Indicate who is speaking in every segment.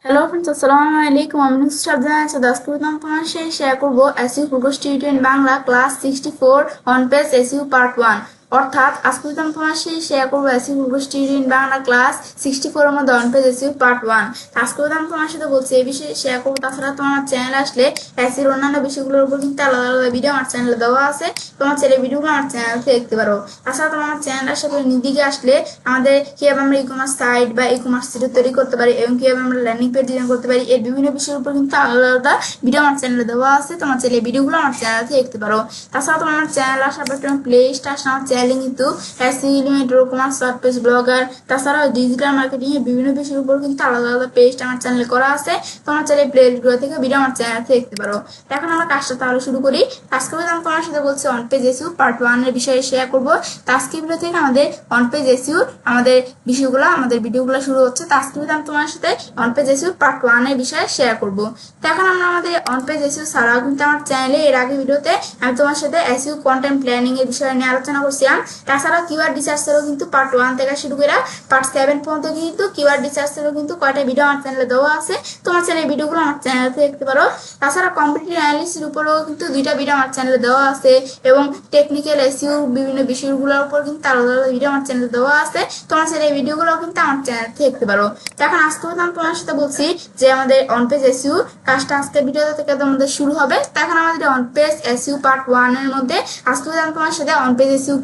Speaker 1: Hello friends, আসসালামু আলাইকুম। আমি নুসরাত জাহান আছি। আজকে তোমার সাথে শেয়ার করবো SU progress tutorial Bangla class 64 on page SU part 1। অর্থাৎ আজকে তোমার সাথে শেয়ার করবো SU progress tutorial Bangla class 64 এর মধ্যে অন পেজ এসইউ পার্ট 1। আজকে তোমার সাথে বলছি এই বিষয়ে শেয়ার করবো। তাছাড়া তোমার চ্যানেলে আসলে এসইউর অন্যান্য বিষয়গুলোর উপর কিন্তু আলাদা আলাদা ভিডিও আমার চ্যানেলে দেওয়া আছে। তোমার চ্যানেল ভিডিওগুলো আমার চ্যানেল থেকে দেখতে পারো। তাছাড়া তোমার চ্যানেল আসলে নিদিকে আসলে আমাদের কিভাবে আমরা ই কমার্স সাইট বা ই কমার্স সাইট তৈরি করতে পারি এবং কিভাবে আমরা ল্যান্ডিং পেজ ডিজাইন করতে পারি, এর বিভিন্ন বিষয়ের উপর কিন্তু আলাদা আলাদা ভিডিও আমার চ্যানেলে দেওয়া আছে। তোমার চ্যানেলে ভিডিওগুলো আমার চ্যানেল থেকে দেখতে পারো। তাছাড়া তোমার চ্যানেল আসার পর তোমার প্লে লিস্ট আসলে আমার চ্যানেলে কিন্তু SU Elementor commerce WordPress blogger তাছাড়া ডিজিটাল মার্কেটিং এর বিভিন্ন বিষয়ের উপর কিন্তু আলাদা আলাদা পেজ আমার চ্যানেলে করা আছে। তোমার চ্যানেলে প্লে লিস্টগুলো থেকে ভিডিও আমার চ্যানেল থেকে দেখতে পারো। এখন আমরা কাজটা তাহলে শুরু করি। আজকে আমি তোমার সাথে বলছি অন পেজ এসইউ পার্ট 1 এর বিষয়ে শেয়ার করবো। আজকে ভিডিও থেকে আমাদের অন পেজ এসইউ আমাদের বিষয়গুলো আমাদের ভিডিওগুলো শুরু হচ্ছে। তো আজকে আমি তোমার সাথে অন পেজ এসইউ পার্ট 1 এর বিষয়ে শেয়ার করব। তো এখন আমরা আমাদের অন পেজ এসইউ ছাড়াও কিন্তু আমার চ্যানেলে এর আগে ভিডিওতে আমি তোমার সাথে এসইউ কন্টেন্ট প্ল্যানিং এর বিষয় নিয়ে আলোচনা করছিলাম। তাছাড়াও কিওয়ার্ড রিসার্চেরও কিন্তু পার্ট 1 থেকে শুরু করে পার্ট 7 পর্যন্ত কিন্তু কিওয়ার্ড রিসার্চেরও কিন্তু কয়টা ভিডিও আমার চ্যানেলে দেওয়া আছে। তোমার চ্যানেলের ভিডিওগুলো আমার চ্যানেল থেকে দেখতে পারো। তাছাড়া কম্পিটিটিভ অ্যানালিসিসের উপরেও কিন্তু 2টা ভিডিও আমার চ্যানেলে দেওয়া আছে এবং টেকনিক্যাল এসইউ বিভিন্ন বিষয়গুলোর উপর কিন্তু আলাদা আলাদা ভিডিও আমার চ্যানেলে দেওয়া আছে। তোমার চ্যানেলের ভিডিওগুলো কিন্তু আমার চ্যানেল থেকে দেখতে পারো। তো এখন আজকে আমি তোমার সাথে বলছি যে আমাদের অন পেজ এসইউ কাজটা আজকে ভিডিও থেকে আমাদের শুরু হবে। তো এখন আমাদের অন পেজ এসইউ পার্ট 1 এর মধ্যে আজকে আমি তোমার সাথে অন পেজ এসইউ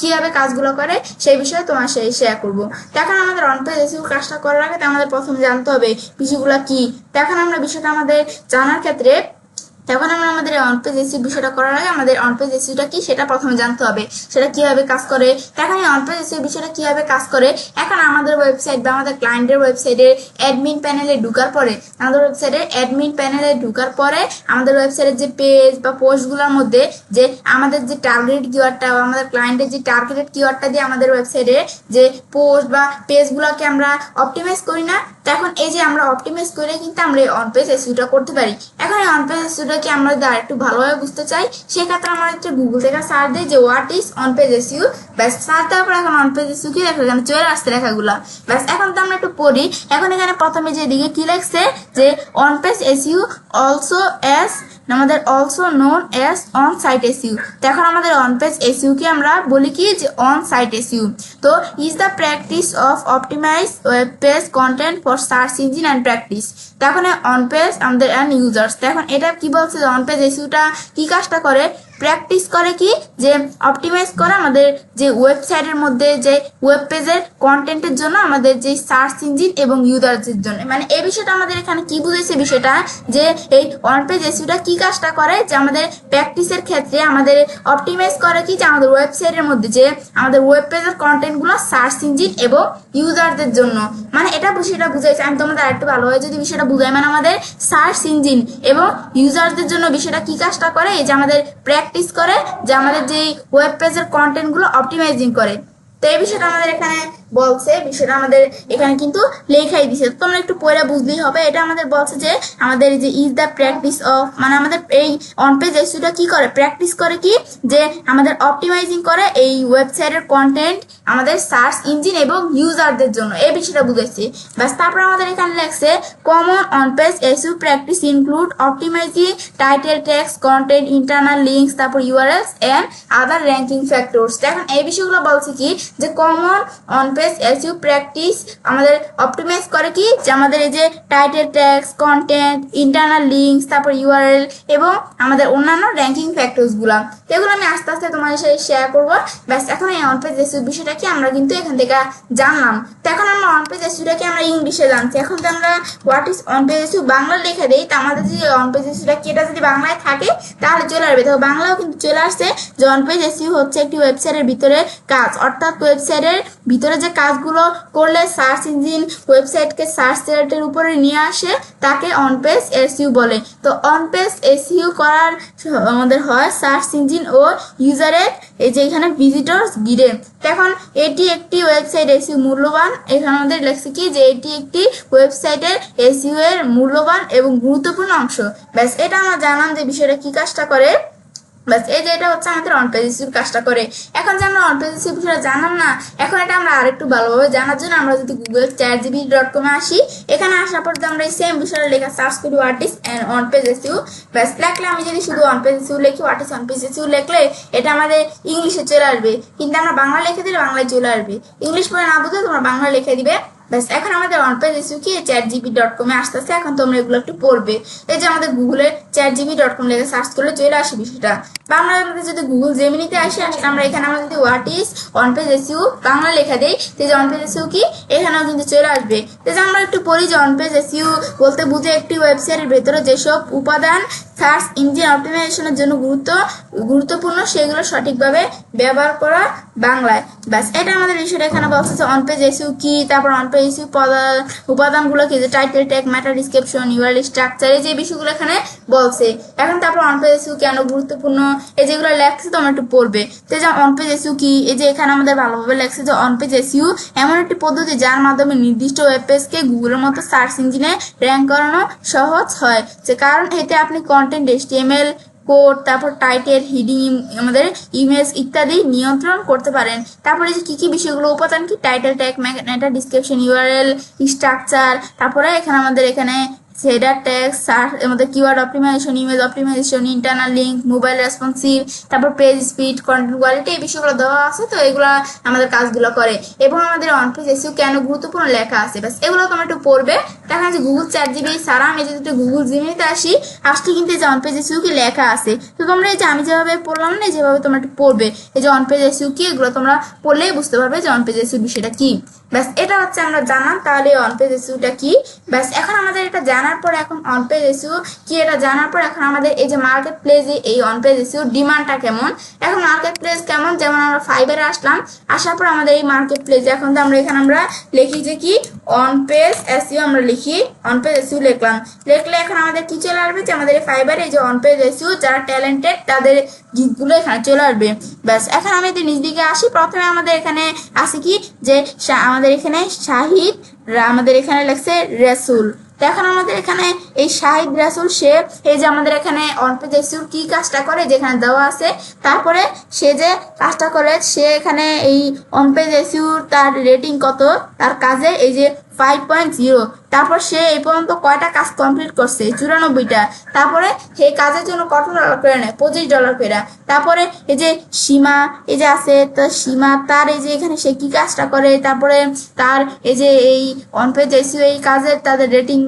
Speaker 1: কিভাবে কাজগুলো করে সেই বিষয়ে তোমার সাথে শেয়ার করব। তো এখন আমাদের অন পেজ এসইউ কাজটা করার আগে আমাদের প্রথমে জানতে হবে বিষয়গুলো কি। তো এখন আমরা বিষয়টা আমাদের জানার ক্ষেত্রে তখন আমরা আমাদের অন পেজ এসইউ বিষয়টা করার আগে আমাদের অন পেজ এসইউটা কি সেটা প্রথমে জানতে হবে, সেটা কিভাবে কাজ করে। এখন অন পেজ এসইউ বিষয়টা কিভাবে কাজ করে, এখন আমাদের ওয়েবসাইট বা আমাদের ক্লায়েন্টের ওয়েবসাইটে অ্যাডমিন প্যানেলে ঢোকার পরে আমাদের আমাদের ওয়েবসাইটের যে পেজ বা পোস্টগুলোর মধ্যে যে আমাদের যে টার্গেট কিওয়ার্ডটা বা আমাদের ক্লায়েন্টের যে টার্গেটেড কিওয়ার্ডটা দিয়ে আমাদের ওয়েবসাইটে যে পোস্ট বা পেজগুলোকে আমরা অপটিমাইজ করি না, এখন এই যে আমরা অপটিমাইজ করে কিন্তু আমরা এই অন পেজ এসইউটা করতে পারি। এখন এই অন পেজ এসইউটাকে আমরা যদি আরেকটু ভালোভাবে বুঝতে চাই সেক্ষেত্রে আমরা একটু গুগল থেকে সার্চ দিই যে what is on page SU. ব্যাস সার্চ দেওয়ার পর এখন অন পেজ এসইউ কি লেখা এখানে চলে আসছে লেখাগুলা। ব্যাস এখন তো আমরা একটু পড়ি। এখন এখানে প্রথমে যে দিকে কি লেখছে যে on page SEO also known as on site SEO. তো এখন আমাদের অন পেজ এসইউ কে আমরা বলি কি যে অন সাইট এসইউ। তো is the practice of optimise web page content for search engine and practice. তো এখন অন পেজ আমাদের অ্যান্ড ইউজার্স। তো এখন এটা কি বলছে যে অন পেজ এসইউটা কি কাজটা করে, প্র্যাকটিস করে কি যে অপটিমাইজ করে আমাদের যে ওয়েবসাইটের মধ্যে যে ওয়েব পেজের কন্টেন্টের জন্য আমাদের যে সার্চ ইঞ্জিন এবং ইউজারদের জন্য, মানে এই বিষয়টা আমাদের এখানে কি বুঝেছে বিষয়টা যে এই অন পেজ এসইউটা কি কাজটা করে যে আমাদের প্র্যাকটিসের ক্ষেত্রে আমাদের অপটিমাইজ করে কি যে আমাদের ওয়েবসাইটের মধ্যে যে আমাদের ওয়েব পেজের কন্টেন্টগুলো সার্চ ইঞ্জিন এবং ইউজারদের জন্য, মানে এটা বিষয়টা বুঝাইছে। আমি তোমাদের আরেকটু ভালোভাবে যদি বিষয়টা বুঝাই, মানে আমাদের সার্চ ইঞ্জিন এবং ইউজারদের জন্য বিষয়টা কি কাজটা করে এই যে আমাদের প্র্যাকটিস করে যে আমাদের যে ওয়েব পেজের কন্টেন্টগুলো অপটিমাইজিং করে। তো এই বিষয়টা আমাদের এখানে বলছে, বিষয়টা আমাদের এখানে কিন্তু লেখাই দিছে, তোমরা একটু পড়ে বুঝলেই হবে। এটা আমাদের বলছে যে আমাদের যে ইজ দ্য প্র্যাকটিস অফ, মানে আমাদের এই অন পেজ এসইউটা কি করে, প্র্যাকটিস করে কি যে আমাদের অপটিমাইজিং করে এই ওয়েবসাইটের কন্টেন্ট আমাদের সার্চ ইঞ্জিন এবং ইউজারদের জন্য, এই বিষয়টা বুঝেছি। ব্যাস তারপর আমাদের এখানে লেখছে common on page SEO practice include optimizing title text content internal links তারপর URLs and other ranking factors. এখন এই বিষয়গুলো বলছে কি যে common on page SEO practice আমাদের অপটিমাইজ করে কি যে আমাদের এই যে title text content internal links তারপর ইউআরএল এবং আমাদের অন্যান্য র্যাঙ্কিং ফ্যাক্টরস গুলা, এগুলো আমি আস্তে আস্তে তোমাদের সাথে শেয়ার করবো। ব্যাস এখন এই অন পেজ এসইউ বিষয়টা কি আমরা কিন্তু এখান থেকে জানলাম। তো এখন আমরা অন পেজ এসইউটাকে আমরা ইংলিশে জানছি। এখন তো আমরা what is on page SU Bangla লিখে দেই, তো আমাদের যে অন পেজ এসইউটা কি এটা যদি বাংলায় থাকে তাহলে চলে আসবে। তো বাংলাও কিন্তু চলে আসছে যে অন পেজ এসইউ হচ্ছে একটি ওয়েবসাইটের ভিতরে কাজ, অর্থাৎ ওয়েবসাইটের ভিতরে যে কাজগুলো করলে সার্চ ইঞ্জিন ওয়েবসাইটকে সার্চ রেটের উপরে নিয়ে আসে তাকে অন পেজ এসইউ বলে। তো অন পেজ এসইউ করার আমাদের হয় সার্চ ইঞ্জিন ও ইউজারের এই যে এখানে ভিজিটরস গিডে। এখন এটি একটি ওয়েবসাইট এসইউ মূল্যবান, এখানে আমাদের লেখছে কি যে এটি একটি ওয়েবসাইটের এসইউ এর মূল্যবান এবং গুরুত্বপূর্ণ অংশ। ব্যাস এটা আমরা জানলাম যে বিষয়টা কি কাজটা করে। বাস এই যে এটা হচ্ছে আমাদের অন পেজ এসইও কাজটা করে। এখন যে আমরা অন পেজ এসইও বিষয়টা জানলাম না, এখন এটা আমরা আরেকটু ভালোভাবে জানার জন্য আমরা যদি গুগল chatgpt.com এ আসি, এখানে আসার পর আমরা এই সেম বিষয়টা লেখা সার্চ করি what is on page SEO. বাস লিখলে আমি যদি শুধু অন পেজ এসইও লিখি, what is on page SEO লিখলে এটা আমাদের ইংলিশে চলে আসবে, কিন্তু আমরা বাংলা লিখে দিলে বাংলায় চলে আসবে। ইংলিশ পড়ে না বুঝলে তোমরা বাংলা লিখে দিবে। ব্যাস এখন আমাদের অন পেজ এসইও কি chatgpt.com এ আসতেছে। এখন তোমরা এগুলো একটু পড়বে। এই যে আমাদের গুগলে chatgpt.com লিখে সার্চ করলে চলে আসে বিষয়টা। বাংলা আমাদের যদি গুগল জেমিনিতে আসে আমরা এখানে আমরা যদি what is on page SEO Bangla লেখা দেই, তো যে অন পেজ এসইও কি এখানেও কিন্তু চলে আসবে। তো যে আমরা একটু পড়ি যে অন পেজ এসইও বলতে বুঝে একটি ওয়েবসাইটের ভেতরে যেসব উপাদান সার্চ ইঞ্জিন অপটিমাইজেশনের জন্য গুরুত্বপূর্ণ সেগুলো সঠিকভাবে ব্যবহার করা বাংলায়। ব্যাস এটা আমাদের বিষয়টা এখানে বলছে যে অন পেজ এসইও কি, তারপর অন পেজ এসইও উপাদানগুলো কি, যে title tag, meta description, URL structure, এই যে বিষয়গুলো এখানে বলছে। এখন তারপর অন পেজ এসইও কেন গুরুত্বপূর্ণ এই যেগুলো লেখছে তোমরা একটু পড়বে। তো যে অন পেজ এসইও কি, এই যে এখানে আমাদের ভালোভাবে লেখছে যে অন পেজ এসইও এমন একটি পদ্ধতি যার মাধ্যমে নির্দিষ্ট ওয়েব পেজকে গুগলের মতো সার্চ ইঞ্জিনে র্যাঙ্ক করানো সহজ হয়, যে কারণ এতে আপনি কন্টেন্ট, HTML কোড, তারপর টাইটেল, হিডিং, আমাদের ইমেজ ইত্যাদি নিয়ন্ত্রণ করতে পারেন। তারপরে যে কি বিষয়গুলো উপাদান কি, title tag, meta description, URL structure, তারপরে এখানে আমাদের এখানে হেডার ট্যাগ, সার্চ, আমাদের keyword optimisation, image optimisation, internal link, mobile responsive, তারপর পেজ স্পিড, কন্টেন্ট কোয়ালিটি, এই বিষয়গুলো দেওয়া আছে। তো এগুলো আমাদের কাজগুলো করে। এবং আমাদের অন পেজ এসইও কেন গুরুত্বপূর্ণ লেখা আছে, ব্যাস এগুলো তোমরা একটু পড়বে। দেখা যাচ্ছে গুগল চ্যাটজিপিটি ছাড়া আমি যদি গুগল জিমিনিতে আসলে কিন্তু এই যে অন পেজ এসইও কি লেখা আছে। তো তোমরা এই যে আমি যেভাবে পড়লাম না, যেভাবে তোমরা একটু পড়বে এই যে অন পেজ এসইও কি, এগুলো তোমরা পড়লেই বুঝতে পারবে যে অন পেজ এসইও বিষয়টা কি। ব্যাস এটা হচ্ছে আমরা জানলাম তাহলে অন পেজ এসইওটা কি। ব্যাস এখন আমাদের এটা জানার পর, এখন অন পেজ এসইও কি এটা জানার পর এখন আমাদের এই যে মার্কেট প্লেসে এই অন পেজ এসইও ডিমান্ডটা কেমন। এখন মার্কেট প্লেস কেমন, যেমন আমরা ফাইবারে আসলাম, আসার পর আমাদের এই মার্কেট প্লেসে এখন তো আমরা এখানে আমরা লিখি যে কি অন পেজ এসইও, আমরা লিখি অন পেজ এসইও লিখলাম। লিখলে এখন আমাদের কি চলে আসবে, যে আমাদের এই ফাইবারে এই যে অন পেজ এসইও যারা ট্যালেন্টেড তাদের গিগগুলো এখানে চলে আসবে। ব্যাস এখন আমি যদি নিজ দিকে আসি, প্রথমে আমাদের এখানে আছে কি যে আমাদের এখানে শাহিদ, আমাদের এখানে লেখছে রাসূল। তো এখন আমাদের এখানে এই শাহিদ রাসূল সে এই যে আমাদের এখানে অন পেজ এসইও কি কাজটা করে যেখানে দেওয়া আছে, তারপরে সে যে কাজটা করে সে এখানে এই অন পেজ এসইও তার রেটিং কত তার কাজে, এই যে 5.0। তারপর সে এই পর্যন্ত কয়টা কাজ কমপ্লিট করছে, 94টা। তারপরে সেই কাজের জন্য কত ডলার করে নেয়, $25 করে। তারপরে এই যে সীমা এই যে আছে, তো সীমা তার এই যে এখানে সে কি কাজটা করে, তারপরে তার এই যে এই অন পেজ এসইও এই কাজের তাদের রেটিং,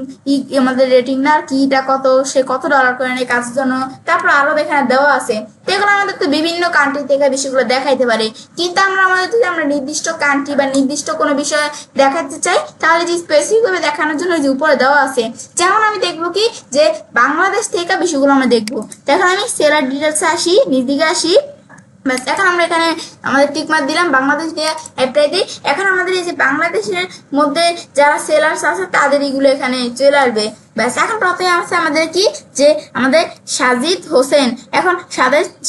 Speaker 1: আমাদের রেটিং না কিটা কত, সে কত ডলার করে নেয় কাজের জন্য। তারপর আরো এখানে দেওয়া আছে। তো এগুলো আমাদের তো বিভিন্ন কান্ট্রি থেকে বিষয়গুলো দেখাইতে পারে, কিন্তু আমাদের যদি আমরা নির্দিষ্ট কান্ট্রি বা নির্দিষ্ট কোনো বিষয় দেখাতে চাই, তাহলে যে স্পেসিফিক ভাবে দেখানোর জন্য যে উপরে দেওয়া আছে, যেমন আমি দেখবো কি যে বাংলাদেশ থেকে বিষয়গুলো আমরা দেখবো। এখন আমি সেলার ডিটেলসে আসি, নিজ দিকে আসি। ব্যাস এখন আমরা এখানে আমাদের টিকমার্ক দিলাম, বাংলাদেশ দিয়ে অ্যাপ্লাই দিই। এখন আমাদের এই যে বাংলাদেশের মধ্যে যারা সেলার্স আছে তাদের এগুলো এখানে চলে আসবে। ব্যাস এখন প্রথমে আছে আমাদের কি যে আমাদের সাজিদ হোসেন। এখন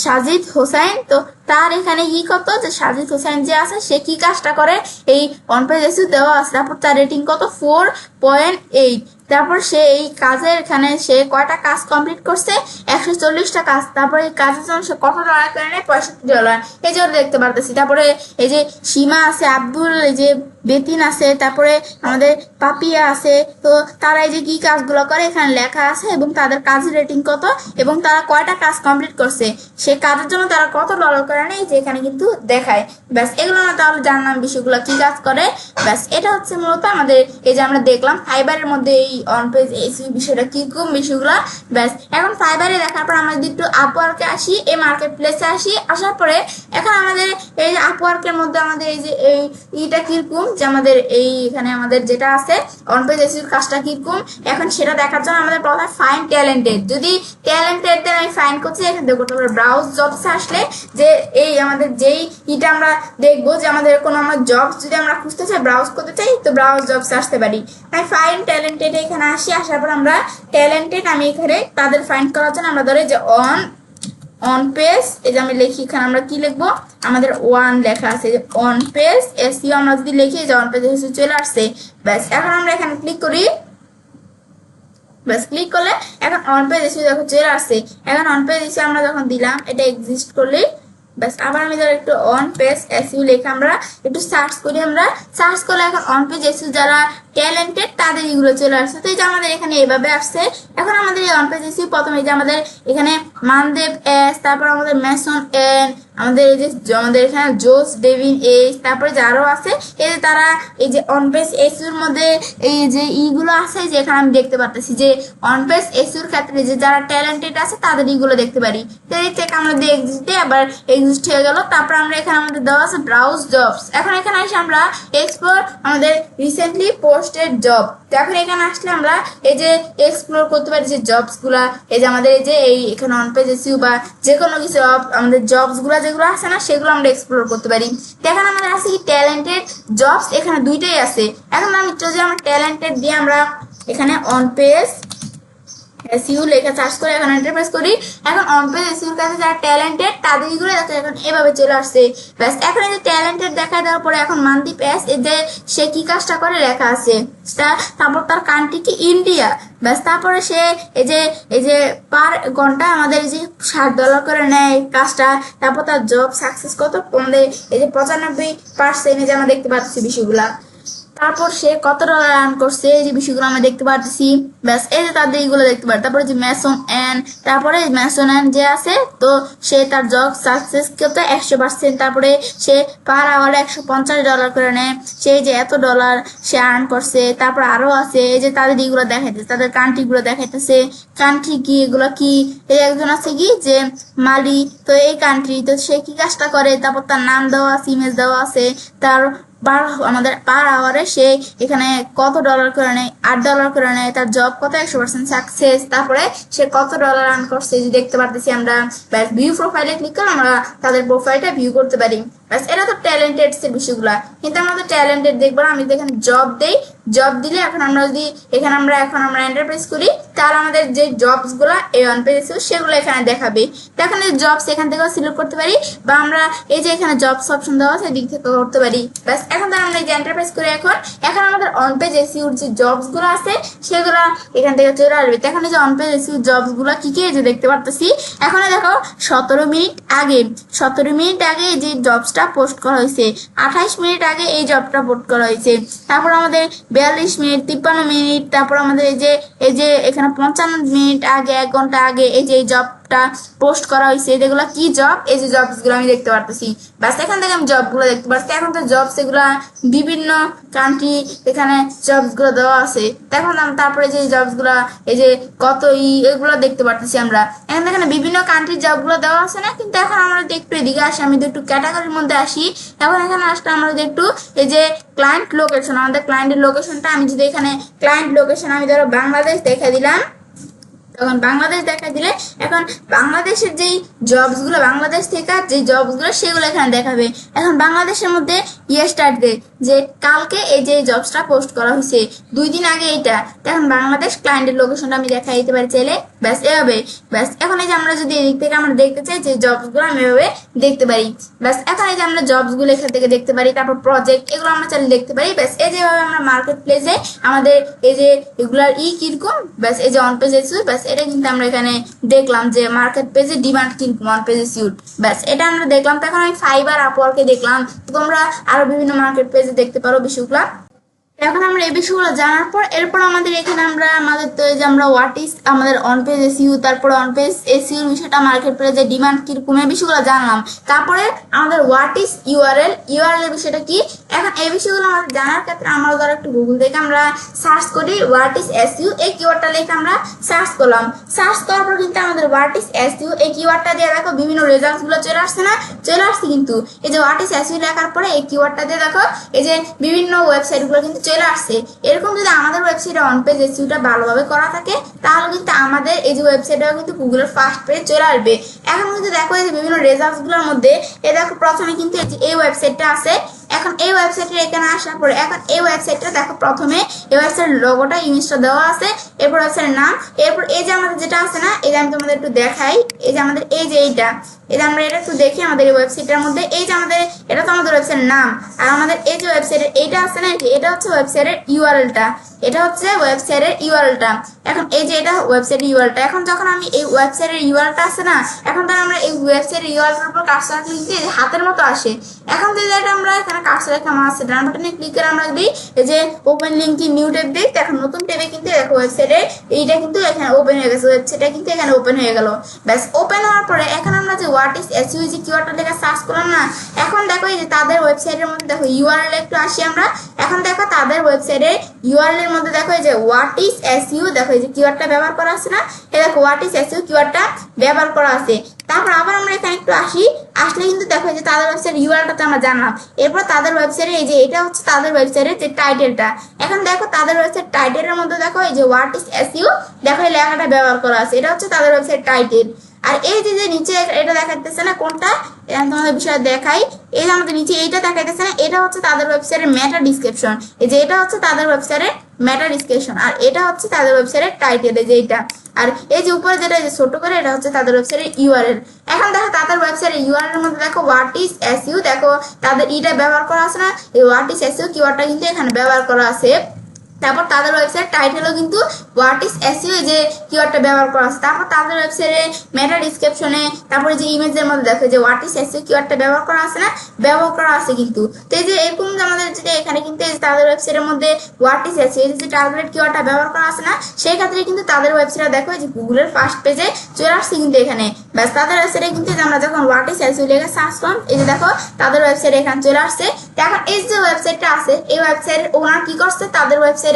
Speaker 1: সাজিদ হোসেন, তো তার এখানে কি কত, যে সাজিদ হোসেন যে আছে সে কি কাজটা করে এই অন পেজ এসইও দেওয়া আছে। তারপর তার রেটিং কত, 4.8। তারপর সে এই কাজের এখানে সে কয়টা কাজ কমপ্লিট করছে, 140টা কাজ। তারপরে এই কাজের জন্য সে কত ডলার করে নেয়, $65। এই যে দেখতে পারতেছি। তারপরে এই যে সীমা আছে, আব্দুল, এই যে বেতিন আছে, তারপরে আমাদের পাপিয়া আছে। তো তারা এই যে কি কাজগুলো করে এখানে লেখা আছে, এবং তাদের কাজের রেটিং কত এবং তারা কয়টা কাজ কমপ্লিট করছে, সে কাজের জন্য তারা কত ডলার করে নেয়, যে এখানে কিন্তু দেখায়। ব্যাস এগুলো না তাহলে জানলাম বিষয়গুলো কি কাজ করে। ব্যাস এটা হচ্ছে মূলত আমাদের এই যে আমরা দেখলাম ফাইবারের মধ্যে এই অন পেজ এসইও বিষয়টা কিরকম বিষয়গুলো। ব্যাস এখন ফাইবারে দেখার পর আমরা যদি একটু আপওয়ার্কে আসি, এই মার্কেট প্লেসে আসি, আসার পরে এখন আমাদের এই যে আপওয়ার্কের মধ্যে আমাদের এই যে এইটা কিরকম, যে আমাদের এই এখানে আমাদের যেটা আছে অন পেজ এসইও কাজটা কিরকম, এখন সেটা দেখার জন্য আমাদের প্রথমে ফাইন্ড ট্যালেন্টেড, যদি ট্যালেন্টেডদের আমি ফাইন্ড করছি, এখানে দেখো তারপরে ব্রাউজ জবস আসলে যে এই আমাদের যেই এটা আমরা দেখবো যে আমাদের কোনো আমরা জবস যদি আমরা খুঁজতে চাই, ব্রাউজ করতে চাই, তো ব্রাউজ জবস আসতে পারি। তাই ফাইন্ড ট্যালেন্টেড এখানে আসি, আসার পর আমরা ট্যালেন্টেড আমি এখানে তাদের ফাইন্ড করার জন্য আমরা ধরে যে অন পেজ, এই যে আমি লিখি এখানে আমরা কি লিখবো, আমাদের ওয়ান লেখা আছে অন পেজ এসইও, আমরা যদি লিখি যে অন পেজ এসইও চলে আসছে। ব্যাস এখন আমরা এখানে ক্লিক করি। বাস ক্লিক করলে এখন অন পেজ এসিও দেখো চলে আসছে। এখন অন পেজ এসিও আমরা যখন দিলাম এটা এক্সিস্ট করলেই বাস আবার আমি ধর একটু অন পেজ এসইউ লিখে আমরা একটু সার্চ করি, আমরা সার্চ করলে এখন অন পেজ এসইউ যারা ট্যালেন্টেড তাদের এগুলো চলে আসছে। তো এই যে আমাদের এখানে এভাবে আসছে। এখন আমাদের এই অন পেজ এসইউ প্রথমে এই যে আমাদের এখানে মানদেব এস, তারপর আমাদের মেসন এন, আমাদের এই যে আমাদের এখানে জোস ডেভিন এইচ, তারপরে যারও আছে এই যে তারা এই যে অন পেজ এসইউর মধ্যে এই যে ইগুলো আছে যে এখানে আমি দেখতে পারতেছি যে অন পেজ এসইউর ক্ষেত্রে যে যারা ট্যালেন্টেড আছে তাদের ইগুলো দেখতে পারি। তো এই থেকে আমরা দিয়ে এক্সিস্ট দিয়ে আবার এক্সিস্ট হয়ে গেল। তারপর আমরা এখানে আমাদের দেওয়া আছে ব্রাউজ জবস। এখন এখানে এসে আমরা এক্সপ্লোর আমাদের রিসেন্টলি পোস্টেড জব। তো এখন এখানে আসলে আমরা এই যে এক্সপ্লোর করতে পারি যে জবস গুলা, এই যে আমাদের এই যে এই এখানে অন পেজ এসইউ বা যে কোনো কিছু আমাদের জবস গুলা যেগুলো আছে না সেগুলো আমরা এক্সপ্লোর করতে পারি। তো এখন আমাদের আছে কি ট্যালেন্টেড জবস, এখানে দুইটাই আছে। এখন আমি যদি আমরা ট্যালেন্টেড দিয়ে আমরা এখানে অন পেজ এসইউ লেখা সার্চ করে এখন এন্টার প্রেস করি। এখন অন পেজ এসইউর কাছে যারা ট্যালেন্টেড তাদের এগুলো দেখো এখন এভাবে চলে আসছে। ব্যাস এখন এই যে ট্যালেন্টেড দেখা দেওয়ার পরে এখন মানদীপ এস এই যে সে কি কাজটা করে লেখা আছে, তারপর তার কান্ট্রি কি ইন্ডিয়া। ব্যাস তারপরে সে এই যে পার ঘন্টা আমাদের এই যে $60 করে নেয় কাজটা। তারপর তার জব সাকসেস কত আমাদের এই যে 95% এই যে আমরা দেখতে পাচ্ছি বিষয়গুলা। তারপর সে কত ডলার আর্ন করছে এই যে বিষয়গুলো আমরা দেখতে পাচ্ছি। ব্যাস এই যে তাদের এইগুলো দেখতে পারি। তারপরে যে মেসন এন, তারপরে মেসন এন যে আছে তো সে তার জব সাকসেস কত 100%। তারপরে সে পার আওয়ারে $150 করে নেয়, সে যে এত ডলার সে আর্ন করছে। তারপর আরো আছে এই যে তাদের এইগুলো দেখাইতেছে, তাদের কান্ট্রি গুলো দেখাইতেছে। কান্ট্রি কি এগুলো কি, এই একজন আছে কি যে মালি, তো এই কান্ট্রি তো সে কি কাজটা করে, তারপর তার নাম দেওয়া আছে, ইমেজ দেওয়া আছে, তার আমাদের পার আওয়ারে সে এখানে কত ডলার করে নেয়, $8 করে নেয়, তার জব কত 100% সাকসেস। তারপরে সে কত ডলার আর্ন করছে যে দেখতে পারতেছি আমরা। ব্যাস ভিউ প্রোফাইলে ক্লিক করে আমরা তাদের প্রোফাইলটা ভিউ করতে পারি। ব্যাস এটা তো ট্যালেন্টেড এর বিষয়গুলা। কিন্তু আমরা তো ট্যালেন্টেড দেখবো না, আমি যদি এখানে জব দেই, জব দিলে এখন আমরা যদি এখানে আমরা এন্টার প্রেস করি তাহলে আমাদের যে জবস গুলা এই অন পেজ সেগুলো এখানে দেখাবে। তো এখানে জবস এখান থেকে সিলেক্ট করতে পারি বা আমরা এই যে এখানে জবস অপশন দেওয়া আছে দিক থেকে করতে পারি। ব্যাস এখন তো আমরা এই যে এন্টার প্রেস করি এখন আমাদের অন পেজ এসইউর যে জবস গুলো আছে সেগুলো এখান থেকে চলে আসবে। তো এখন এই যে অন পেজ এসইউ জবস গুলা কি কি যে দেখতে পারতেছি। এখন দেখো 17 মিনিট আগে যে জবসটা পোস্ট করা হয়েছে, 28 মিনিট আগে এই জবটা পোস্ট করা হয়েছে। তারপর আমাদের 42 মিনিট, 53 মিনিট, তারপর আমাদের এই যে এখানে 55 মিনিট আগে, 1 ঘন্টা আগে এই যে জবটা পোস্ট করা হয়েছে। যেগুলো কি জব, এই যে জবস গুলো আমি দেখতে পারতেছি। ব্যাস এখান থেকে আমি জব গুলো দেখতে পাচ্ছি। এখন তো জবস এগুলা বিভিন্ন কান্ট্রি এখানে জবস গুলো দেওয়া আছে। এখন তারপরে যে জবস গুলা এই যে কত এগুলো দেখতে পারতেছি আমরা। এখানে বিভিন্ন কান্ট্রির জব গুলো দেওয়া আছে না। কিন্তু এখন আমরা একটু এদিকে আসি, আমি একটু ক্যাটাগরির মধ্যে আসি। এখন এখানে আসলে আমরা একটু এই যে ক্লায়েন্ট লোকেশন, আমাদের ক্লায়েন্টের লোকেশনটা আমি যদি এখানে ক্লায়েন্ট লোকেশন আমি ধরো বাংলাদেশ দেখে দিলাম, তখন বাংলাদেশ দেখা দিলে এখন বাংলাদেশের যেই জবস গুলো, বাংলাদেশ থেকে যে জবস গুলো সেগুলো এখানে দেখাবে। এখন বাংলাদেশের মধ্যে ইয়েস্টারডে যে কালকে এই যে জবসটা পোস্ট করা হয়েছে, 2 দিন আগে এইটা। এখন বাংলাদেশ ক্লায়েন্টের লোকেশনটা আমি দেখাই দিতে পারি চাইলে। ব্যাস এভাবে। ব্যাস এখন এই যে আমরা যদি এদিক থেকে আমরা দেখতে চাই যে জবস গুলো আমি এভাবে দেখতে পারি। ব্যাস এখন এই যে আমরা জবস গুলো এখান থেকে দেখতে পারি, তারপর প্রজেক্ট এগুলো আমরা চাইলে দেখতে পারি। ব্যাস এই যেভাবে আমরা মার্কেট প্লেসে আমাদের এই যে এগুলার কিরকম, ব্যাস এই যে অন পেজ এসইউ, ব্যাস এটা কিন্তু আমরা এখানে দেখলাম যে মার্কেট পেজে ডিমান্ড কিরকম অন পেজ এসইউ। ব্যাস এটা আমরা দেখলাম। তো এখন আমি ফাইবার আপওয়ার্কে দেখলাম। তো তোমরা আরো বিভিন্ন মার্কেট পেজে দেখতে পারো বিষয়গুলা। এখন আমরা এই বিষয়গুলো জানার পর এরপর আমাদের এখানে আমাদের তো যে আমরা হোয়াট ইজ আমাদের অন পেজ এসইউ, তারপর অন পেজ এসইউর বিষয়টা, মার্কেট প্লেসে ডিমান্ড কিরকম এই বিষয়গুলো জানলাম। তারপরে আমাদের হোয়াট ইজ ইউআরএল এর বিষয়টা কি। এখন এই বিষয়গুলো আমাদের জানার ক্ষেত্রে আমরা ধরো একটু গুগল থেকে আমরা সার্চ করি হোয়াট ইজ এসইউ, এই কিওয়ার্ডটা লিখে আমরা সার্চ করলাম। সার্চ করার পর কিন্তু আমাদের হোয়াট ইজ এসইউ এই কিওয়ার্ডটা দিয়ে দেখো বিভিন্ন রেজাল্টস গুলো চলে আসছে না, চলে আসছে কিন্তু এই যে হোয়াট ইজ এসইউ লেখার পরে এই কিওয়ার্ডটা দিয়ে দেখো এই যে বিভিন্ন ওয়েবসাইট গুলো কিন্তু চলে আসছে। এরকম যদি আমাদের ওয়েবসাইটে অন পেজ এসইউটা ভালোভাবে করা থাকে তাহলে কিন্তু আমাদের এই যে ওয়েবসাইটটাও কিন্তু গুগলের ফার্স্ট পেজে চলে আসবে। এখন কিন্তু দেখো এই যে বিভিন্ন রেজাল্টস গুলোর মধ্যে এই দেখো প্রথমে কিন্তু এই ওয়েবসাইটটা আছে। এখন এই ওয়েবসাইটের এখানে আসার পরে এখন এই ওয়েবসাইটটা দেখো প্রথমে এই ওয়েবসাইটের লোগোটা ইমেজটা দেওয়া আছে, এরপর ওয়েবসাইটের নাম, এরপর এই যে আমাদের যেটা আছে না, এই যে আমি তোমাদের একটু দেখাই, এই যে আমাদের এই যে এইটা এই যে আমরা এটা একটু দেখি আমাদের এই ওয়েবসাইটের মধ্যে, এই যে আমাদের এটা তো আমাদের ওয়েবসাইটের নাম, আর আমাদের এই যে ওয়েবসাইটের এইটা আছে না, এটা হচ্ছে ওয়েবসাইটের ইউআরএলটা, এটা হচ্ছে ওয়েবসাইটের ইউআরএলটা। এখন এই যে এটা ওয়েবসাইটের ইউআরএলটা, এখন যখন আমি এই ওয়েবসাইটের ইউআরএলটা আছে না, এখন ধর আমরা এই ওয়েবসাইটের ইউআরএলের উপর কার্সর ক্লিক দিয়ে হাতের মতো আসে। এখন যদি এটা আমরা এখানে কার্সর রেখে মাউসের ডান বাটনে ক্লিক করে আমরা যদি এই যে ওপেন লিংক কি নিউ ট্যাব দিই, এখন নতুন ট্যাবে কিন্তু দেখো ওয়েবসাইটে এইটা কিন্তু এখানে ওপেন হয়ে গেছে, ওয়েবসাইটটা কিন্তু এখানে ওপেন হয়ে গেল। ব্যাস ওপেন হওয়ার পরে এখন আমরা যে হোয়াট ইজ এসইও যে কিওয়ার্ডটা লেখা সার্চ করলাম না, এখন দেখো এই যে তাদের ওয়েবসাইটের মধ্যে দেখো ইউআরএল একটু আসি আমরা, এখন দেখো তাদের ওয়েবসাইটে ইউআরএল এর মধ্যে দেখো এই যে হোয়াট ইজ এসইও, দেখো এই যে কিওয়ার্ডটা ব্যবহার করা আছে না, এই দেখো হোয়াট ইজ এসইও কিওয়ার্ডটা ব্যবহার করা আছে। তারপর আবার আমরা এখানে একটু আসি, আসলে কিন্তু দেখো যে তাদের ওয়েবসাইট ইউআরএলটা আমরা জানলাম। এরপর তাদের ওয়েবসাইটে এই যে এটা হচ্ছে তাদের ওয়েবসাইটের যে টাইটেলটা, এখন দেখো তাদের ওয়েবসাইট টাইটেলের মধ্যে দেখো এই যে হোয়াট ইজ এসইও, দেখো এই লেখাটা ব্যবহার করা আছে, এটা হচ্ছে তাদের ওয়েবসাইট টাইটেল। আর এই যে নিচে এটা দেখাইতেছে না কোনটা, তোমাদের বিষয়ে দেখাই, এই যে আমাদের নিচে এইটা দেখাইতেছে না, এটা হচ্ছে তাদের ওয়েবসাইটের মেটা ডিসক্রিপশন, এই যে এটা হচ্ছে তাদের ওয়েবসাইটের মেটা ডিসক্রিপশন, আর এটা হচ্ছে তাদের ওয়েবসাইটের টাইটেল, এই যে এইটা। আর এই যে উপরে যেটা ছোট করে এটা হচ্ছে তাদের ওয়েবসাইটের ইউআরএল। এখন দেখো তাদের ওয়েবসাইটের ইউআরএল এর মধ্যে দেখো হোয়াট ইজ এসইও, দেখো তাদের ইটা ব্যবহার করা আছে না, এই হোয়াট ইজ এসইও কিওয়ার্ডটা কিন্তু এখানে ব্যবহার করা আছে। তারপর তাদের ওয়েবসাইট টাইটেলও কিন্তু হোয়াট ইজ এসইও যে কিওয়ার্ডটা ব্যবহার করা আছে। তারপর তাদের ওয়েবসাইটে মেটা ডিসক্রিপশনে তারপরে যে ইমেজের মধ্যে দেখো যে হোয়াট ইজ এসইও কিওয়ার্ডটা ব্যবহার করা আছে না, ব্যবহার করা আছে কিন্তু। তো এই যে এরকম যে আমাদের যেটা এখানে কিন্তু এই তাদের ওয়েবসাইটের মধ্যে হোয়াট ইজ এসইও এই যে টার্গেট কিওয়ার্ডটা ব্যবহার করা আছে না, সেই ক্ষেত্রে কিন্তু তাদের ওয়েবসাইটে দেখো যে গুগলের ফার্স্ট পেজে চলে আসছে কিন্তু এখানে। ব্যাস তাদের ওয়েবসাইটে কিন্তু আমরা যখন হোয়াট ইজ এসইও লিখে সার্চ করলাম, এই যে দেখো তাদের ওয়েবসাইটে এখানে চলে আসছে। এখন এই যে ওয়েবসাইটটা আছে, এই ওয়েবসাইটের ওনার কি করছে, তাদের ওয়েবসাইটের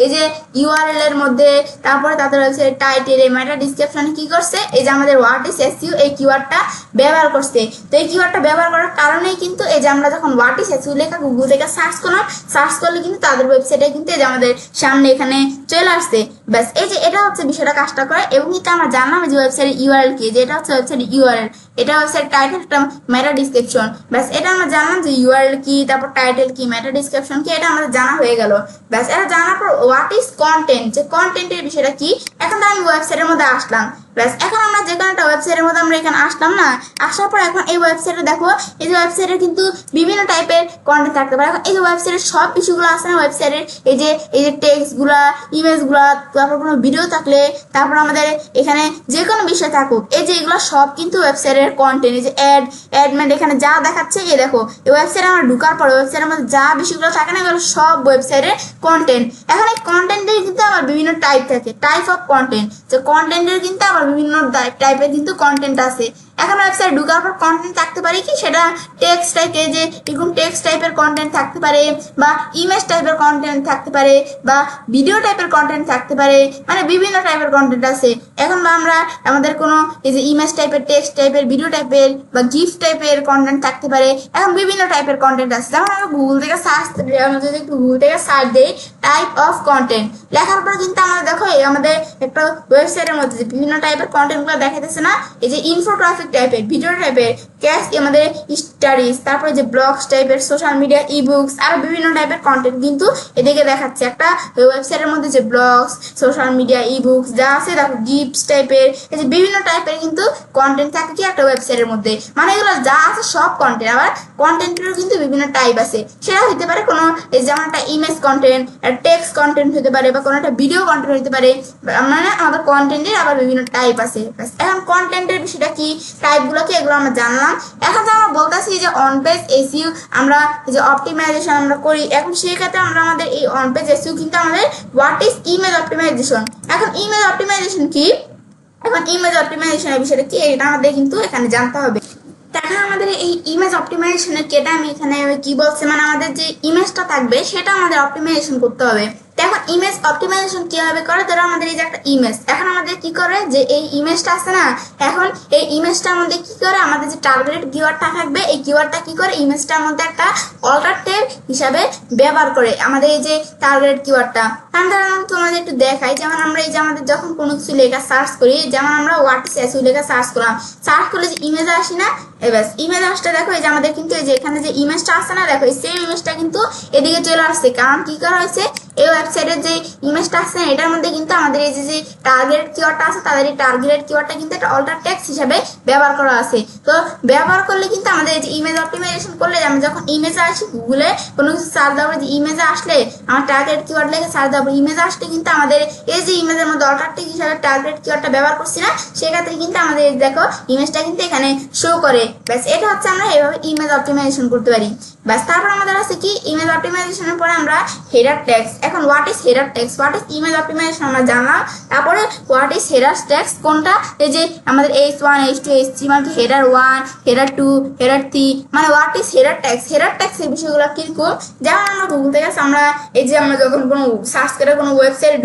Speaker 1: এই যে ইউআরএল এর মধ্যে তারপরে তাদের ওয়েবসাইট টাইটেল এই মেটা ডিসক্রিপশনে কি করছে, এই যে আমাদের হোয়াট ইজ এসইও এই কিওয়ার্ডটা ব্যবহার করছে। তো এই কিওয়ার্ডটা ব্যবহার করার কারণেই কিন্তু এই যে আমরা যখন হোয়াট ইজ এসইও লেখা গুগল থেকে সার্চ করলাম, সার্চ করলে কিন্তু তাদের ওয়েবসাইটে কিন্তু এই যে আমাদের সামনে এখানে চলে আসছে। ব্যাস এই যে এটা হচ্ছে বিষয়টা কাজটা করে। এবং কিন্তু আমরা জানলাম যে ওয়েবসাইটের ইউআরএল কি, যে এটা হচ্ছে ওয়েবসাইটের ইউআরএল, এটা ওয়েবসাইট টাইটেল, একটা মেটা ডিসক্রিপশন। ব্যাস এটা আমরা জানলাম যে ইউআরএল কি, তারপর টাইটেল কি, মেটা ডিসক্রিপশন কি, এটা আমাদের জানা হয়ে গেল। ব্যাস এটা জানার পর হোয়াট ইজ কন্টেন্ট, যে কন্টেন্টের বিষয়টা কি, এখন তো আমি ওয়েবসাইটের মধ্যে আসলাম। ব্যাস এখন আমরা যে কোনো একটা ওয়েবসাইটের মধ্যে আমরা এখানে আসলাম না, আসার পর এখন এই ওয়েবসাইটে দেখো এই যে ওয়েবসাইটে কিন্তু বিভিন্ন টাইপের কন্টেন্ট থাকতে পারে। এখন এই যে ওয়েবসাইটের সব কিছুগুলো আছে না ওয়েবসাইটের, এই যে টেক্সট গুলা, ইমেজ গুলা, তারপর কোনো ভিডিও থাকলে, তারপর আমাদের এখানে যে কোনো বিষয় থাকুক, এই যে এগুলো সব কিন্তু ওয়েবসাইটের কন্টেন্ট। এই যে অ্যাডমেন্ট এখানে যা দেখাচ্ছে, এই দেখো এই ওয়েবসাইটে আমরা ঢুকার পর ওয়েবসাইটের মধ্যে যা বিষয়গুলো থাকে না, এগুলো সব ওয়েবসাইটের কন্টেন্ট। এখন এই কন্টেন্টের কিন্তু আবার বিভিন্ন টাইপ থাকে, টাইপ অফ কন্টেন্ট, যে কন্টেন্টের কিন্তু আবার বিভিন্ন টাইপের কিন্তু কন্টেন্ট আছে। এখন ওয়েবসাইট ঢুকার পর কন্টেন্ট থাকতে পারে কি, সেটা টেক্সট টাইপের, যে এরকম টেক্সট টাইপের কন্টেন্ট থাকতে পারে, বা ইমেজ টাইপের কন্টেন্ট থাকতে পারে, বা ভিডিও টাইপের কন্টেন্ট থাকতে পারে, মানে বিভিন্ন টাইপের কন্টেন্ট আছে। এখন বা আমরা আমাদের কোনো এই যে ইমেজ টাইপের, টেক্সট টাইপের, ভিডিও টাইপের বা গিফট টাইপের কন্টেন্ট থাকতে পারে, এখন বিভিন্ন টাইপের কন্টেন্ট আছে। যেমন আমরা গুগল থেকে সার্চ, আমরা যদি একটু গুগল থেকে সার্চ দিই টাইপ অফ কন্টেন্ট, লেখার পর কিন্তু আমরা দেখো আমাদের একটা ওয়েবসাইটের মধ্যে যে বিভিন্ন টাইপের কন্টেন্ট গুলো দেখাইতেছে না, এই যে ইনফোগ্রাফিক টাইপের, ভিডিও টাইপের, ক্যাশ আমাদের স্টাডিজ, তারপরে যে ব্লগস টাইপের, সোশ্যাল মিডিয়া, ইবুকস, আর বিভিন্ন টাইপের কন্টেন্ট কিন্তু এদিকে দেখাচ্ছে। একটা ওয়েবসাইটের মধ্যে যে ব্লগস, সোশ্যাল মিডিয়া, ইবুকস যা আছে, দেখো গিফটস টাইপের, এই যে বিভিন্ন টাইপের কিন্তু কন্টেন্ট থাকে কি একটা ওয়েবসাইটের মধ্যে, মানে এগুলো যা আছে সব কন্টেন্ট। আবার কন্টেন্টেরও কিন্তু বিভিন্ন টাইপ আছে, সেটা হতে পারে কোনো এই যেমন একটা ইমেজ কন্টেন্ট, টেক্সট কন্টেন্ট হতে পারে, বা কোনো একটা ভিডিও কন্টেন্ট হতে পারে, মানে আমাদের কন্টেন্টের আবার বিভিন্ন টাইপ আছে। এখন কন্টেন্টের বিষয়টা কি, টাইপগুলো কি, এগুলো আমরা জানলাম। এখন যে আমরা বলতেছি যে অন পেজ এসইও আমরা যে অপটিমাইজেশন আমরা করি, এখন সেই ক্ষেত্রে আমরা আমাদের এই অন পেজ এসইও কিন্তু আমাদের হোয়াট ইজ ইমেজ অপটিমাইজেশন। এখন ইমেজ অপটিমাইজেশন কি, এখন ইমেজ অপটিমাইজেশনের বিষয়টা কি, এটা আমাদের কিন্তু এখানে জানতে হবে। এখন আমাদের এই ইমেজ অপটিমাইজেশনের কেটা আমি এখানে কি বলছে, মানে আমাদের যে ইমেজটা থাকবে সেটা আমাদের অপটিমাইজেশন করতে হবে। এখন ইমেজ অপটিমাইজেশন কিভাবে করে, ধরো আমাদের এই যে একটা ইমেজ, এখন আমাদের কি করে যে এই ইমেজটা আছে না, এখন এই ইমেজটার মধ্যে কি করে আমাদের যে টার্গেট কিওয়ার্ডটা থাকবে, এই কিওয়ার্ডটা কি করে ইমেজটার মধ্যে একটা অল্টারনেটিভ হিসাবে ব্যবহার করে আমাদের এই যে টার্গেট কিওয়ার্ডটা। কারণ ধরো তোমাদের একটু দেখাই, যেমন আমরা এই যে আমাদের যখন কোনো কিছু লেখা সার্চ করি, যেমন আমরা হোয়াট ইজ এসইও লেখা সার্চ করলাম, সার্চ করলে যে ইমেজ আসি না, এবার ইমেজ আসতে দেখো এই যে আমাদের কিন্তু এই যে এখানে যে ইমেজটা আসছে না দেখো এই সেম ইমেজটা কিন্তু এদিকে চলে আসছে, কারণ কি করা হয়েছে এই ওয়েবসাইটের যে ইমেজটা আসছে না এটার মধ্যে কিন্তু আমাদের এই যে টার্গেট কিওয়ার্ডটা আছে তাদের এই টার্গেটেড কিওয়ার্ডটা কিন্তু একটা অল্টার টেক্সট হিসাবে ব্যবহার করা আছে। তো ব্যবহার করলে কিন্তু আমাদের এই যে ইমেজ অপটিমাইজেশন করলে আমি যখন ইমেজে আসি গুগলে কোনো কিছু সার্চ দেওয়ার পরে যে ইমেজে আসলে আমার টার্গেট কিওয়ার্ড লেগে সার্চ দেওয়ার পর ইমেজ আসলে কিন্তু আমাদের এই যে ইমেজের মধ্যে অল্টার টেক্সট হিসাবে টার্গেট কিওয়ার্ডটা ব্যবহার করছি না সেক্ষেত্রে কিন্তু আমাদের দেখো ইমেজটা কিন্তু এখানে শো করে। ব্যাস এটা হচ্ছে আমরা এভাবে ইমেজ অপটিমাইজেশন করতে পারি। ব্যাস তারপর আমাদের আছে কি ইমেজ অপটিমাইজেশনের পরে আমরা হেডার ট্যাগস। এখন what is header tags, what is image optimisation আমরা জানলাম, তারপরে হোয়াট ইজ হেডার ট্যাগস কোনটা, এই যে আমাদের H1 H2 H3 মানে হেডার 1 হেডার 2 হেডার 3 মানে what is header tags. Header tags এর বিষয়গুলো কিরকম, যেমন আমরা গুগল থেকে আমরা এই যে আমরা যখন কোনো সার্চ করে কোনো ওয়েবসাইটে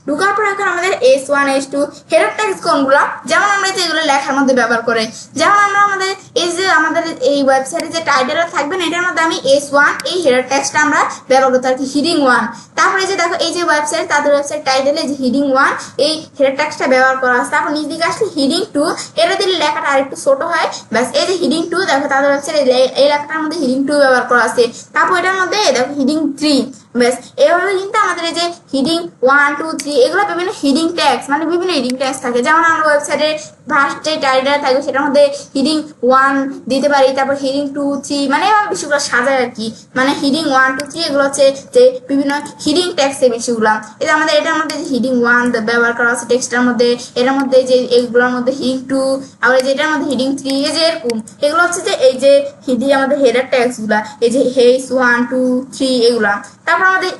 Speaker 1: ঢুকার পর এখন আমাদের H1 H2 হেডার ট্যাগস কোনগুলো, যেমন আমরা যে এগুলো লেখার মধ্যে ব্যবহার করে, যেমন আমরা আমাদের এই যে আমাদের এই ওয়েবসাইটে যে টাইটেলটা থাকবে না এটার মধ্যে আমি H1 এই হেডার ট্যাগসটা আমরা ব্যবহার করতে পারি হিডিং 1। তারপরে যে দেখো এই যে ওয়েবসাইট তাদের ওয়েবসাইট টাইটেলে যে হিডিং 1 এই হেডার ট্যাগসটা ব্যবহার করা আছে। তারপর নিচ দিকে আসলে হিডিং 2 এটা দিলে লেখাটা আরেকটু ছোট হয়। ব্যাস এই যে হিডিং 2 দেখো তাদের ওয়েবসাইটে এই লেখাটার মধ্যে হিডিং 2 ব্যবহার করা আছে। তারপর এটার মধ্যে দেখো হিডিং 3। ব্যাস এভাবে কিন্তু আমাদের এই যে হিডিং 1 2 3 এগুলো বিভিন্ন হিডিং ট্যাগস মানে বিভিন্ন হিডিং ট্যাগস থাকে, যেমন আমরা ওয়েবসাইটে ফার্স্ট যে টাইটেল থাকবে সেটার মধ্যে হিডিং 1 দিতে পারি, তারপর হিডিং 2 3 মানে এভাবে বিষয়গুলো সাজায় আর কি। মানে হিডিং 1 2 3 এগুলো হচ্ছে যে বিভিন্ন হিডিং ট্যাগস এর বিষয়গুলো। এই যে আমাদের এটার মধ্যে হিডিং 1 ব্যবহার করা আছে টেক্সটের মধ্যে, এটার মধ্যে যে এগুলোর মধ্যে হিডিং 2 আবার এই যে এটার মধ্যে হিডিং 3 এই যে এরকম এগুলো হচ্ছে যে এই যে হিডিং আমাদের হেডার ট্যাগস গুলা এই যে H1 2 3 এগুলা। তারপর আমাদের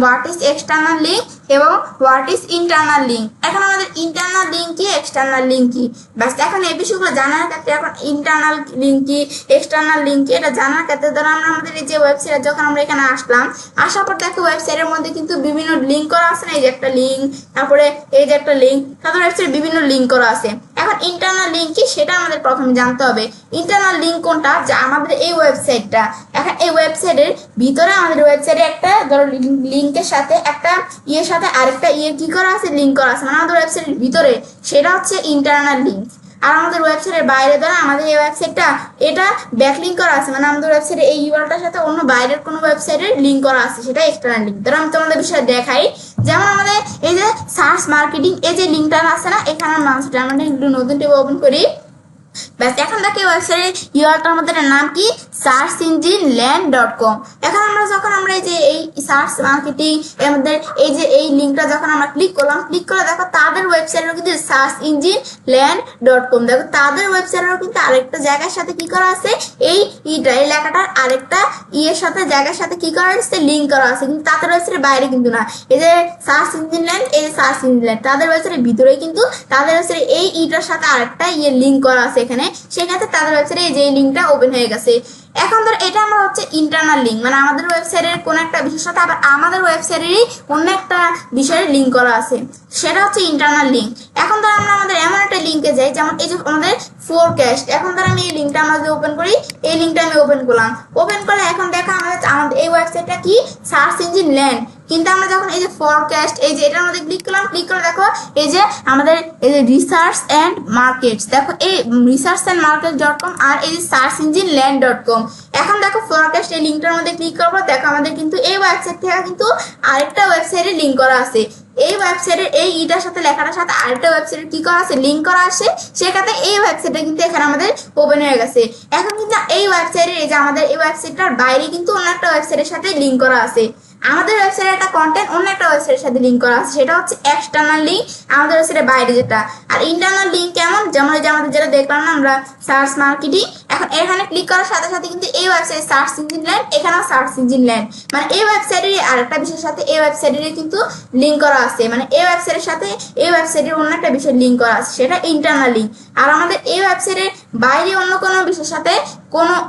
Speaker 1: হোয়াট ইজ এক্সটার্নাল লিঙ্ক এবং হোয়াট ইজ ইন্টারনাল লিঙ্ক। এখন আমাদের ইন্টারনাল লিঙ্ক কি এক্সটার্নাল লিঙ্ক কি, ব্যাস এখন এই বিষয়গুলো জানার ক্ষেত্রে এখন ইন্টারনাল লিঙ্ক কি এক্সটার্নাল লিঙ্ক কি এটা জানার ক্ষেত্রে ধরো আমরা আমাদের এই যে ওয়েবসাইট যখন আমরা এখানে আসলাম আসার পর দেখো ওয়েবসাইটের মধ্যে কিন্তু বিভিন্ন লিঙ্ক করা আছে না, এই যে একটা লিঙ্ক তারপরে এই যে একটা লিঙ্ক তাদের ওয়েবসাইটে বিভিন্ন লিঙ্ক করা আছে। এখন ইন্টারনাল লিঙ্ক কি সেটা আমাদের প্রথমে জানতে হবে। ইন্টারনাল লিঙ্ক কোনটা, যা আমাদের এই ওয়েবসাইটটা এখন এই ওয়েবসাইটের ভিতরে আমাদের ওয়েবসাইটে একটা ধরো লিঙ্কের সাথে একটা ইয়ের সাথে আরেকটা ইয়ে কি করা আছে লিঙ্ক করা আছে মানে আমাদের ওয়েবসাইটের ভিতরে, সেটা হচ্ছে ইন্টারনাল লিঙ্ক। আর আমাদের ওয়েবসাইটের বাইরে ধরো আমাদের এই ওয়েবসাইটটা এটা ব্যাকলিঙ্ক করা আছে মানে আমাদের ওয়েবসাইটে এই ইউআরএলটার সাথে অন্য বাইরের কোনো ওয়েবসাইটের লিঙ্ক করা আছে সেটা এক্সটার্নাল লিঙ্ক। ধরো আমি তোমাদের বিষয়ে দেখাই, যেমন আমাদের এই যে সার্চ মার্কেটিং এই যে লিঙ্কটা আছে না এখানে আমরা একটু নতুন ট্যাব ওপেন করি। ব্যাস এখন দেখো ওয়েবসাইটের ইউআরএলটার মধ্যে নাম কি searchengineland.com। এখন আমরা যখন আমরা এই যে এই সার্চ মার্কেটিং এর মধ্যে এই যে এই লিঙ্কটা যখন আমরা ক্লিক করলাম, ক্লিক করে দেখো তাদের ওয়েবসাইটেরও কিন্তু searchengineland.com দেখো তাদের ওয়েবসাইটেরও কিন্তু আরেকটা জায়গার সাথে কি করা আছে এই লেখাটার আরেকটা ইয়ের সাথে জায়গার সাথে কি করা আছে লিঙ্ক করা আছে, কিন্তু তাদের ওয়েবসাইটের বাইরে কিন্তু না। এই যে সার্চ ইঞ্জিন ল্যান্ড এই যে সার্চ ইঞ্জিন ল্যান্ড তাদের ওয়েবসাইটের ভিতরে কিন্তু তাদের ওয়েবসাইটে এই ইটার সাথে আরেকটা ইয়ে লিঙ্ক করা আছে এখানে, সেক্ষেত্রে তাদের ওয়েবসাইটে এই যে লিঙ্কটা ওপেন হয়ে গেছে। এখন ধর এটা আমরা হচ্ছে ইন্টারনাল লিঙ্ক মানে আমাদের ওয়েবসাইটের কোন একটা বিষয়ের সাথে আবার আমাদের ওয়েবসাইটেরই অন্য একটা বিষয়ের লিঙ্ক করা আছে সেটা হচ্ছে ইন্টারনাল লিঙ্ক। এখন ধর আমরা আমাদের এমন একটা লিঙ্কে যাই যেমন এই যে আমাদের ফোরকাস্ট। এখন ধর আমি এই লিঙ্কটা আমাদের ওপেন করি, এই লিঙ্কটা আমি ওপেন করলাম, ওপেন করলে এখন দেখো আমাদের এই ওয়েবসাইটটা কি সার্চ ইঞ্জিন ল্যান্ড, কিন্তু আমরা যখন এই যে ফোরকাস্ট এই যে এটার মধ্যে ক্লিক করলাম, ক্লিক করে দেখো এই যে আমাদের এই যে রিসার্চ অ্যান্ড মার্কেটস দেখো এই researchandmarkets.com আর এই যে searchengineland.com। এখন দেখো ফোরকাস্ট এই লিঙ্কটার মধ্যে ক্লিক করবো, দেখো আমাদের কিন্তু এই ওয়েবসাইট থেকে কিন্তু আরেকটা ওয়েবসাইটে লিঙ্ক করা আছে। এই ওয়েবসাইটের এই ইটার সাথে লেখাটার সাথে আরেকটা ওয়েবসাইটে কি করা আছে লিঙ্ক করা আছে, সেক্ষেত্রে এই ওয়েবসাইটটা কিন্তু এখানে আমাদের ওপেন হয়ে গেছে। এখন কিন্তু এই ওয়েবসাইটের এই যে আমাদের এই ওয়েবসাইটটার বাইরে কিন্তু অন্য একটা ওয়েবসাইটের সাথে লিঙ্ক করা আছে। আমাদের ওয়েবসাইটে একটা কন্টেন্ট অন্য একটা ওয়েবসাইটের সাথে লিঙ্ক করা আছে সেটা হচ্ছে এক্সটার্নাল লিঙ্ক আমাদের ওয়েবসাইটের বাইরে যেটা। আর ইন্টারনাল লিঙ্ক কেমন, যেমন এই যে আমাদের যেটা দেখলাম না আমরা সার্চ মার্কেটিং, এখন এখানে ক্লিক করার সাথে সাথে কিন্তু এই ওয়েবসাইট সার্চ ইঞ্জিন ল্যান্ড এখানেও সার্চ ইঞ্জিন ল্যান্ড মানে এই ওয়েবসাইটের আরেকটা বিষয়ের সাথে এই ওয়েবসাইটের কিন্তু লিঙ্ক করা আছে মানে এই ওয়েবসাইটের সাথে এই ওয়েবসাইটের অন্য একটা বিষয়ের লিঙ্ক করা আছে সেটা ইন্টারনাল লিঙ্ক। আর আমাদের এই ওয়েবসাইটের বাইরে অন্য কোনো বিষয়ের সাথে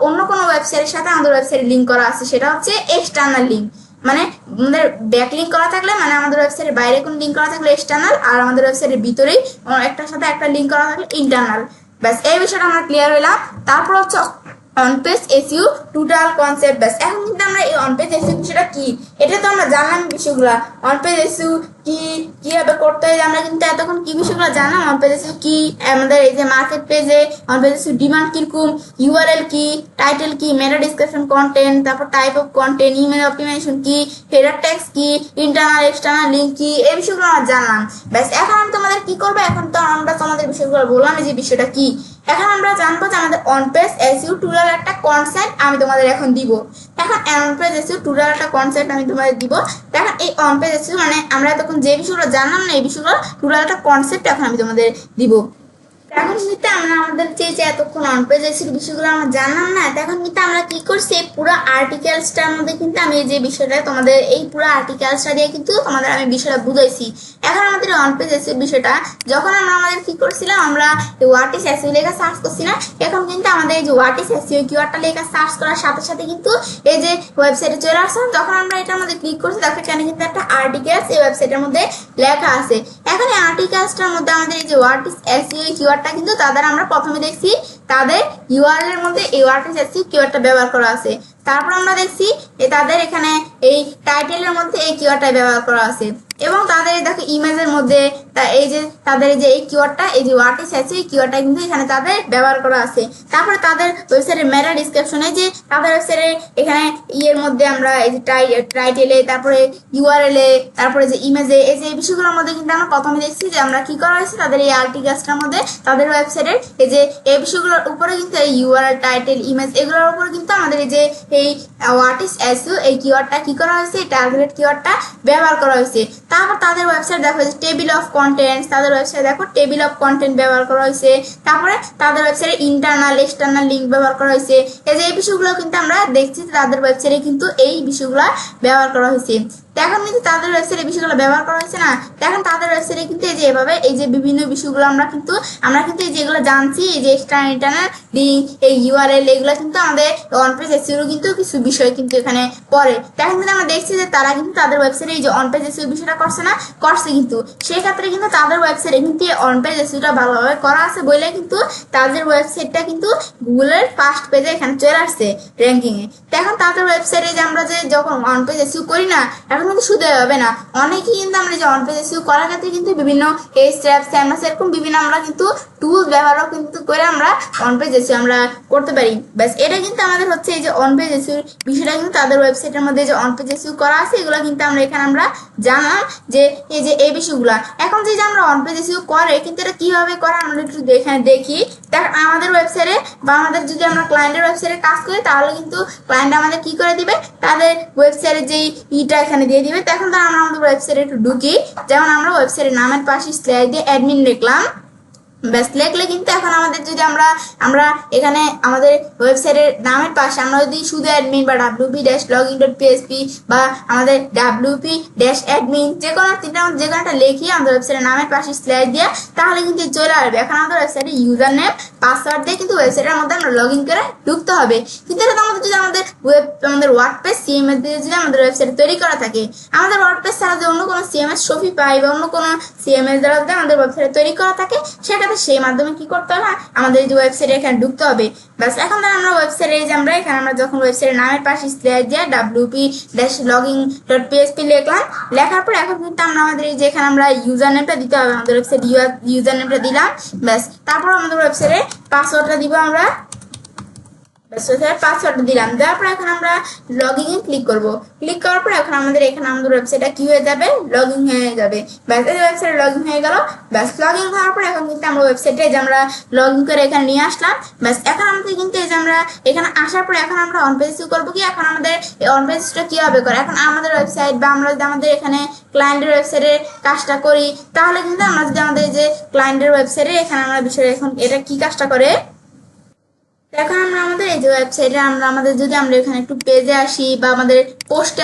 Speaker 1: অন্য কোনো ওয়েবসাইটের সাথে আমাদের ওয়েবসাইটে লিঙ্ক করা আছে সেটা হচ্ছে এক্সটার্নাল লিঙ্ক। মানে আমাদের ব্যাক লিঙ্ক করা থাকলে মানে আমাদের ওয়েবসাইটের বাইরে কোনো লিঙ্ক করা থাকলে এক্সটার্নাল, আর আমাদের ওয়েবসাইটের ভিতরেই একটার সাথে একটা লিঙ্ক করা থাকলে ইন্টারনাল। ব্যাস এই বিষয়টা আমরা ক্লিয়ার হইলাম। তারপর হচ্ছে on page SEO total concept ব্যাস। এখন কিন্তু আমরা এই অন পেজ এসইও বিষয়টা কি এটা তো আমরা জানলাম বিষয়গুলো। অন পেজ এসইও কি কিভাবে করতে হয় আমরা কিন্তু এতক্ষণ কি বিষয়গুলো জানলাম। অন পেজ এসইও কি, আমাদের এই যে মার্কেট পেজে অন পেজ এসইও ডিমান্ড কিরকম, ইউআরএল কি, টাইটেল কি, মেটা ডিসক্রিপশন কন্টেন্ট, তারপর type of content, image optimisation কি, হেডার ট্যাগস কি, ইন্টারনাল এক্সটার্নাল লিঙ্ক কি, এই বিষয়গুলো আমরা জানলাম ব্যাস। এখন আমি তোমাদের কি করবো, এখন তো আমরা তোমাদের বিষয়গুলো বললাম যে বিষয়টা কি। এখন আমরা জানবো যে আমাদের অন পেজ এসইও টুলের একটা কনসেপ্ট আমি তোমাদের এখন দিব। এখন অন পেজ এসইও টুলের একটা কনসেপ্ট আমি তোমাদের দিব। এখন এই অন পেজ এসইও মানে আমরা তখন যে বিষয়গুলো জানলাম না এই বিষয়গুলো টুলের একটা কনসেপ্ট এখন আমি তোমাদের দিব। এখন কিন্তু আমরা আমাদের যে এতক্ষণ অন পেজ এসইও বিষয়গুলো আমরা জানলাম না, তখন কিন্তু আমরা কি করছি পুরো আর্টিকেলসটার মধ্যে কিন্তু আমি যে বিষয়টা তোমাদের এই পুরো আর্টিকেলসটা দিয়ে কিন্তু তোমাদের আমি বিষয়টা বুঝাইছি। এখন আমাদের অন পেজ এসইও বিষয়টা যখন আমরা আমাদের কি করছিলাম, আমরা হোয়াট ইজ এসইও লেখা সার্চ করছিলাম, এখন কিন্তু আমাদের এই যে হোয়াট ইজ এসইও কিওয়ার্ডটা লেখা সার্চ করার সাথে সাথে কিন্তু এই যে ওয়েবসাইটে চলে আসছে। যখন আমরা এটার মধ্যে ক্লিক করছি দেখো এখানে কিন্তু একটা আর্টিকেলস এই ওয়েবসাইটের মধ্যে লেখা আছে। এখন এই আর্টিকেলসটার মধ্যে আমাদের এই যে হোয়াট ইজ এসইও কিওয়ার্ডটা কিন্তু তাদের আমরা প্রথমে দেখছি তাদের ইউআরএল এর মধ্যে এই হোয়াট ইজ এসইও কিওয়ার্ডটা ব্যবহার করা আছে। তারপর আমরা দেখছি তাদের এখানে এই টাইটেলের মধ্যে এই কিওয়ার্ডটা ব্যবহার করা আছে এবং তাদের দেখো ইমেজের মধ্যে এই যে তাদের এই যে এই কিওয়ার্ডটা এই যে হোয়াট ইজ এসইও কিওয়ার্ডটা কিন্তু এখানে তাদের ব্যবহার করা আছে। তারপরে তাদের ওয়েবসাইটের মেটা ডিসক্রিপশনে যে তাদের ওয়েবসাইটে এখানে ইয়ের মধ্যে আমরা এই যে টাইটেলে, তারপরে ইউআরএল এ, তারপরে যে ইমেজে এই যে বিষয়গুলোর মধ্যে কিন্তু আমরা প্রথমে দেখছি যে আমরা কি করা হয়েছে তাদের এই আর্টিকেলসটার মধ্যে তাদের ওয়েবসাইটের এই যে এই বিষয়গুলোর উপরে কিন্তু এই ইউআরএল, টাইটেল, ইমেজ এগুলোর উপরে কিন্তু আমাদের এই যে এই হোয়াট ইজ এসইও এই কিওয়ার্ডটা কি করা হয়েছে, টার্গেট কিওয়ার্ডটা ব্যবহার করা হয়েছে। তারপর তাদের ওয়েবসাইট দেখো টেবিল অফ কন্টেন্টস, তাদের ওয়েবসাইট দেখো টেবিল অফ কন্টেন্ট ব্যবহার করা হয়েছে। তারপরে তাদের ওয়েবসাইটে ইন্টারনাল এক্সটার্নাল লিঙ্ক ব্যবহার করা হয়েছে। এই যে এই বিষয়গুলো কিন্তু আমরা দেখছি তাদের ওয়েবসাইটে কিন্তু এই বিষয়গুলো ব্যবহার করা হয়েছে। এখন কিন্তু তাদের ওয়েবসাইটে বিষয়গুলো ব্যবহার করা হয়েছে না, এখন তাদের ওয়েবসাইটে কিন্তু এই যে এভাবে এই যে বিভিন্ন বিষয়গুলো আমরা কিন্তু এই যেগুলো জানছি এই যে এক্সটার্নাল ইন্টারনাল লিঙ্ক, এই ইউআরএল এগুলো কিন্তু আমাদের অন পেজ এসইও কিন্তু কিছু বিষয় কিন্তু এখানে পড়ে। এখন কিন্তু আমরা দেখছি যে তারা কিন্তু তাদের ওয়েবসাইটে এই যে অন পেজ এসইও বিষয়টা করছে না, করছে কিন্তু সেই ক্ষেত্রে কিন্তু তাদের ওয়েবসাইটে কিন্তু অন পেজ এসইওটা ভালোভাবে করা আছে বলে কিন্তু তাদের ওয়েবসাইটটা কিন্তু গুগলের ফার্স্ট পেজে এখানে চলে আসছে র্যাঙ্কিং এ। এখন তাদের ওয়েবসাইটে যে আমরা যে যখন অন পেজ এসইও করি না এখন কিন্তু শুধু হবে না, অনেকেই কিন্তু আমরা যে অন পেজ এসইও করার ক্ষেত্রে কিন্তু বিভিন্ন স্টেপস এরকম বিভিন্ন আমরা কিন্তু টুলস ব্যবহারও কিন্তু করে আমরা অন পেজ এসইও আমরা করতে পারি ব্যাস। এটা কিন্তু আমাদের হচ্ছে এই যে অন পেজ এসইও বিষয়টা কিন্তু তাদের ওয়েবসাইটের মধ্যে যে অন পেজ এসইও করা আছে এগুলো কিন্তু আমরা এখানে আমরা জানলাম যে এই যে এই বিষয়গুলো। এখন যে আমরা অন পেজ এসইও করে কিন্তু এটা কিভাবে করে আমরা একটু এখানে দেখি। দেখ আমাদের ওয়েবসাইটে বা আমাদের যদি আমরা ক্লায়েন্টের ওয়েবসাইটে কাজ করি তাহলে কিন্তু ক্লায়েন্ট আমাদের কি করে দিবে, তাদের ওয়েবসাইটে যেই ইটা এখানে দিয়ে দিবে। তখন তো আমরা আমাদের ওয়েবসাইটে একটু ঢুকি, যেমন আমরা ওয়েবসাইটের নামের পাশে স্ল্যাশ দিয়ে অ্যাডমিন লিখলাম ব্যাস। লিখলে কিন্তু এখন আমাদের যদি আমরা এখানে আমাদের ওয়েবসাইটের নামের পাশে আমরা যদি শুধু অ্যাডমিন বা wp-login.php বা আমাদের wp-admin যে কোনো একটা লিখি আমাদের ওয়েবসাইটের নামের পাশে স্ল্যাশ দিয়ে তাহলে কিন্তু চলে আসবে। এখন আমাদের ওয়েবসাইটে ইউজার নেম পাসওয়ার্ড দিয়ে কিন্তু ওয়েবসাইটের মধ্যে আমরা লগ ইন করে ঢুকতে হবে। কিন্তু এটা আমাদের যদি আমাদের ওয়ার্ডপ্রেস সিএমএস দিয়ে যদি আমাদের ওয়েবসাইট তৈরি করা থাকে, আমাদের ওয়ার্ডপ্রেস ছাড়া যদি অন্য কোনো সিএমএস শপিফাই বা অন্য কোনো সিএমএস দ্বারা যদি আমাদের ওয়েবসাইট তৈরি করা থাকে সেটা সেই মাধ্যমে কি করতে হবে, আমাদের যে ওয়েবসাইটে এখানে ঢুকতে হবে ব্যাস। এখন আমরা ওয়েবসাইটে যে আমরা এখানে আমরা যখন ওয়েবসাইটের নামের পাশে স্ল্যাশ দিয়ে wp-login.php লিখলাম, লেখার পর এখন কিন্তু আমরা আমাদের এই যে এখানে আমরা ইউজার নেমটা দিতে হবে, আমাদের ওয়েবসাইট ইউজার নেমটা দিলাম ব্যাস। তারপর আমাদের ওয়েবসাইটে পাসওয়ার্ডটা দিব আমরা পাসওয়ার্ড দিলাম, দেওয়ার পর এখন আমরা লগ ইন ক্লিক করবো। ক্লিক করার পর এখন আমাদের এখানে আমাদের ওয়েবসাইটটা কি হয়ে যাবে, লগ ইন হয়ে যাবে ব্যাস। এই ওয়েবসাইটে লগ ইন হয়ে গেল ব্যাস। লগ ইন হওয়ার পর এখন কিন্তু আমরা ওয়েবসাইটে যে আমরা লগ ইন করে এখানে নিয়ে আসলাম ব্যাস। এখন আমাদের কিন্তু এই যে আমরা এখানে আসার পর এখন আমরা অন পেজ করবো কি, এখন আমাদের অন পেজটা কিভাবে করে, এখন আমাদের ওয়েবসাইট বা আমরা যদি আমাদের এখানে ক্লায়েন্টের ওয়েবসাইটে কাজটা করি তাহলে কিন্তু আমরা যদি আমাদের যে ক্লায়েন্টের ওয়েবসাইটে এখানে আমরা বিষয়ে এখন এটা কি কাজটা করে, এখন আমরা আমাদের এই যে ওয়েবসাইটে আমাদের যদি আমরা এখানে একটু পেজে আসি বা আমাদের পোস্টে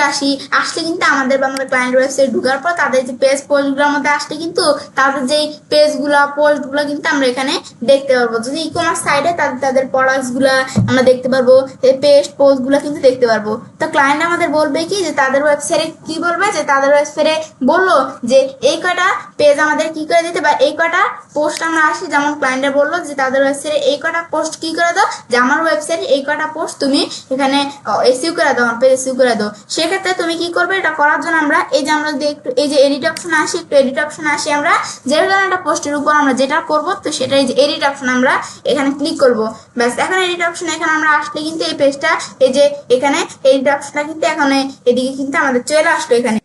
Speaker 1: আসলে কিন্তু আমাদের বা আমাদের ক্লায়েন্ট ওয়েবসাইট ঢোকার পর তাদের যে পেজ পোস্টগুলোর মধ্যে আসলে কিন্তু তাদের যেই পেজগুলো পোস্টগুলো কিন্তু আমরা এখানে দেখতে পারবো। যদি ই কমার্স সাইটে তাদের প্রোডাক্টসগুলো আমরা দেখতে পারবো, এই পেজ পোস্টগুলো কিন্তু দেখতে পারবো। তো ক্লায়েন্ট আমাদের বলবে কি যে তাদের ওয়েবসাইটে কি বলবে, যে তাদের ওয়েবসাইটে বললো যে এই কটা পেজ আমাদের কি করে দিতে বা এই কটা পোস্ট আমরা আসি, যেমন ক্লায়েন্টে বললো যে তাদের ওয়েবসাইটে এই কটা পোস্ট কি করে দাও, যে আমার ওয়েবসাইটে এই কটা পোস্ট তুমি এখানে এসইউ করে দাও, অন পেজ এসইউ করে দাও। সেক্ষেত্রে তুমি কি করবে, এটা করার জন্য আমরা এই যে আমরা যদি একটু এই যে এডিট অপশনে আসি, একটু এডিট অপশনে আসি, আমরা যে কোনো একটা পোস্টের উপর আমরা যেটা করবো তো সেটা এই যে এডিট অপশন আমরা এখানে ক্লিক করব। ব্যাস এখন এডিট অপশন এখানে আমরা আসলে কিন্তু এই পেজটা এই যে এখানে এডিট অপশনটা কিন্তু এখানে এদিকে কিন্তু আমাদের চলে আসলো এখানে।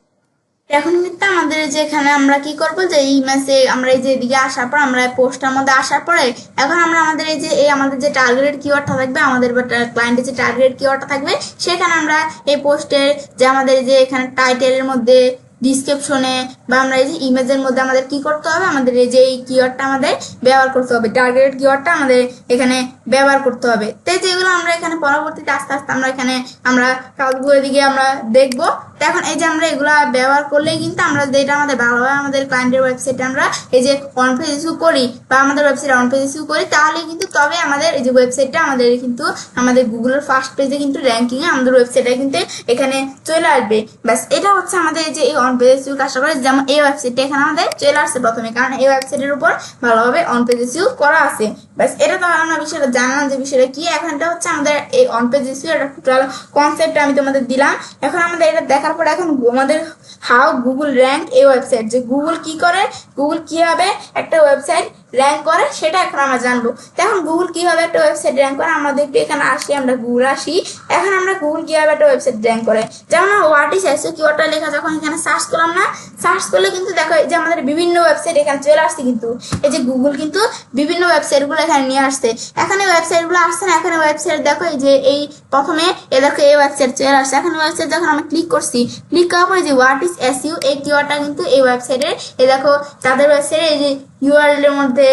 Speaker 1: এখন কিন্তু আমাদের যে এখানে আমরা কি করব, যে এই ইমেজে আমরা এই যে এদিকে আসার পর আমরা পোস্টের মধ্যে আসার পরে এখন আমরা আমাদের এই যে আমাদের যে টার্গেটেড কিওয়ার্ডটা থাকবে, আমাদের ক্লায়েন্টের যে টার্গেটেড কিওয়ার্ডটা থাকবে সেখানে আমরা এই পোস্টের যে আমাদের যে এখানে টাইটেলের মধ্যে, ডিসক্রিপশনে বা আমরা এই যে ইমেজের মধ্যে আমাদের কি করতে হবে, আমাদের এই যে এই কিওয়ার্ডটা আমাদের ব্যবহার করতে হবে, টার্গেটেড কিওয়ার্ডটা আমাদের এখানে ব্যবহার করতে হবে। তাই যেগুলো আমরা এখানে পরবর্তীতে আস্তে আস্তে আমরা এখানে আমরা কাজগুলোর দিকে আমরা দেখবো। তো এখন এই যে আমরা এগুলা ব্যবহার করলেই কিন্তু আমরা যেটা আমাদের ভালোভাবে আমাদের ক্লায়েন্টের ওয়েবসাইটে আমরা এই যে অন পেজ ইস্যু করি বা আমাদের ওয়েবসাইটে অন পেজ ইস্যু করি, তাহলে কিন্তু তবে আমাদের এই যে ওয়েবসাইটটা আমাদের কিন্তু আমাদের গুগলের ফার্স্ট পেজে কিন্তু র্যাঙ্কিংয়ে আমাদের ওয়েবসাইটটা কিন্তু এখানে চলে আসবে। ব্যাস এটা হচ্ছে আমাদের এই যে এই অন পেজ ইস্যু কাজটা করে, যেমন এই ওয়েবসাইটটা এখানে আমাদের চলে আসছে প্রথমে, কারণ এই ওয়েবসাইটের উপর ভালোভাবে অন পেজ ইস্যু করা আছে। ব্যাস এটা তো আমরা বিষয়টা জানলাম যে বিষয়টা কি। এখন এটা হচ্ছে আমাদের এই অন পেজ ইস্যু একটা টোটাল কনসেপ্ট আমি তোমাদের দিলাম। এখন আমাদের এটা দেখার পরে এখন আমাদের হাউ গুগল র্যাঙ্ক এই ওয়েবসাইট, যে গুগল কি করে, গুগল কিভাবে একটা ওয়েবসাইট র্যাঙ্ক করে সেটা এখন আমরা জানবো। এখন গুগল কিভাবে একটা ওয়েবসাইট র্যাঙ্ক করে আমরা দেখবো, এখানে আসি আমরা গুগল আসি, এখন আমরা গুগল কিভাবে একটা ওয়েবসাইট র্যাঙ্ক করে, যেমন হোয়াট ইজ এসইও কিওয়ার্ডটা লেখা যখন এখানে সার্চ করলাম না, সার্চ করলে কিন্তু দেখো যে আমাদের বিভিন্ন ওয়েবসাইট এখানে চলে আসছে, কিন্তু এই যে গুগল কিন্তু বিভিন্ন ওয়েবসাইটগুলো এখানে নিয়ে আসছে। এখানে ওয়েবসাইটগুলো আসছে না, এখানে ওয়েবসাইট দেখো এই যে এই প্রথমে দেখো এই ওয়েবসাইট চলে আসছে। এখন ওয়েবসাইট যখন আমি ক্লিক করছি, ক্লিক করার পরে যে হোয়াট ইজ এসইও এই কিওয়ার্ডটা কিন্তু এই ওয়েবসাইটের এই দেখো তাদের ওয়েবসাইটে এই যে ইউআরএল এর মধ্যে,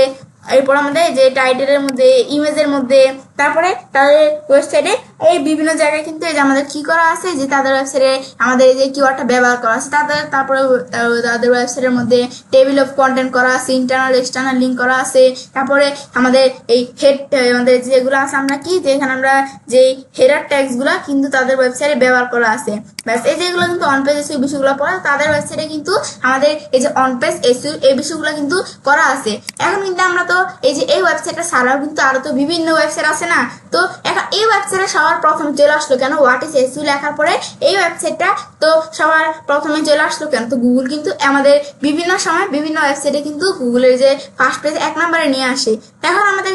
Speaker 1: এরপর আমাদের যে টাইটেলের মধ্যে, ইমেজের মধ্যে, তারপরে তাদের ওয়েবসাইটে এই বিভিন্ন জায়গায় কিন্তু এই যে আমাদের কি করা আছে, যে তাদের ওয়েবসাইটে আমাদের এই যে কিওয়ার্ডটা ব্যবহার করা আছে, তারপরে তাদের ওয়েবসাইটের মধ্যে টেবিল অফ কন্টেন্ট করা আছে, ইন্টারনাল এক্সটার্নাল লিঙ্ক করা আছে, তারপরে আমাদের এই হেড আমাদের যেগুলো আছে আমরা কি যে এখানে আমরা যে হেডার ট্যাগসগুলো কিন্তু তাদের ওয়েবসাইটে ব্যবহার করা আছে। ব্যাস এই যেগুলো কিন্তু অন পেজ এসইও বিষয়গুলো পড়ে তাদের ওয়েবসাইটে কিন্তু আমাদের এই যে অন পেজ এসইও এই বিষয়গুলো কিন্তু করা আছে। এখন কিন্তু আমরা তো এই যে এই ওয়েবসাইটটা ছাড়াও কিন্তু আরো তো বিভিন্ন ওয়েবসাইট আছে না, তো এখন এই ওয়েবসাইটে সবার প্রথমে চলে আসলো কেন, হোয়াট ইজ এসইও লেখার পরে এই ওয়েবসাইটটা তো সবার প্রথমে চলে আসলো কেন, তো গুগল কিন্তু আমাদের বিভিন্ন সময় বিভিন্ন ওয়েবসাইটে কিন্তু গুগলের যে ফার্স্ট পেজ 1 নম্বরে নিয়ে আসে। এখন আমাদের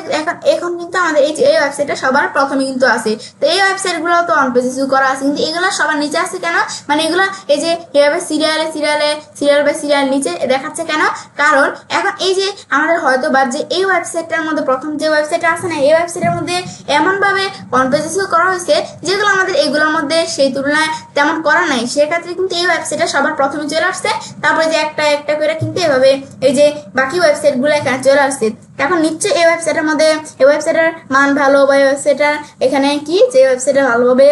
Speaker 1: এখন কিন্তু আমাদের এই যে এই ওয়েবসাইটটা সবার প্রথমে কিন্তু আছে, তো এই ওয়েবসাইট গুলো তো অন পেজ ইস্যু করা আছে, কিন্তু এগুলো সবার নিচে আছে কেন, মানে এগুলো এই যে এভাবে সিরিয়াল বাই সিরিয়াল নিচে দেখাচ্ছে কেন, কারণ এখন এই যে আমাদের হয়তো বা যে এই ওয়েবসাইটটার মধ্যে প্রথম যে ওয়েবসাইট আছে না, এই ওয়েবসাইটের মধ্যে এমন ভাবে অন পেজ ইস্যু করা হয়েছে যেগুলো আমাদের এগুলোর মধ্যে সেই তুলনায় তেমন করা নাই, সেক্ষেত্রে কিন্তু এই ওয়েবসাইটটা সবার প্রথমে চলে আসছে, তারপরে যে একটা একটা করে কিন্তু এভাবে এই যে বাকি ওয়েবসাইট গুলো এখানে চলে আসছে। এখন নিশ্চয়ই এই ওয়েবসাইটের মধ্যে এই ওয়েবসাইটের মান ভালো বা এই ওয়েবসাইটার এখানে কি যে ওয়েবসাইটে ভালোভাবে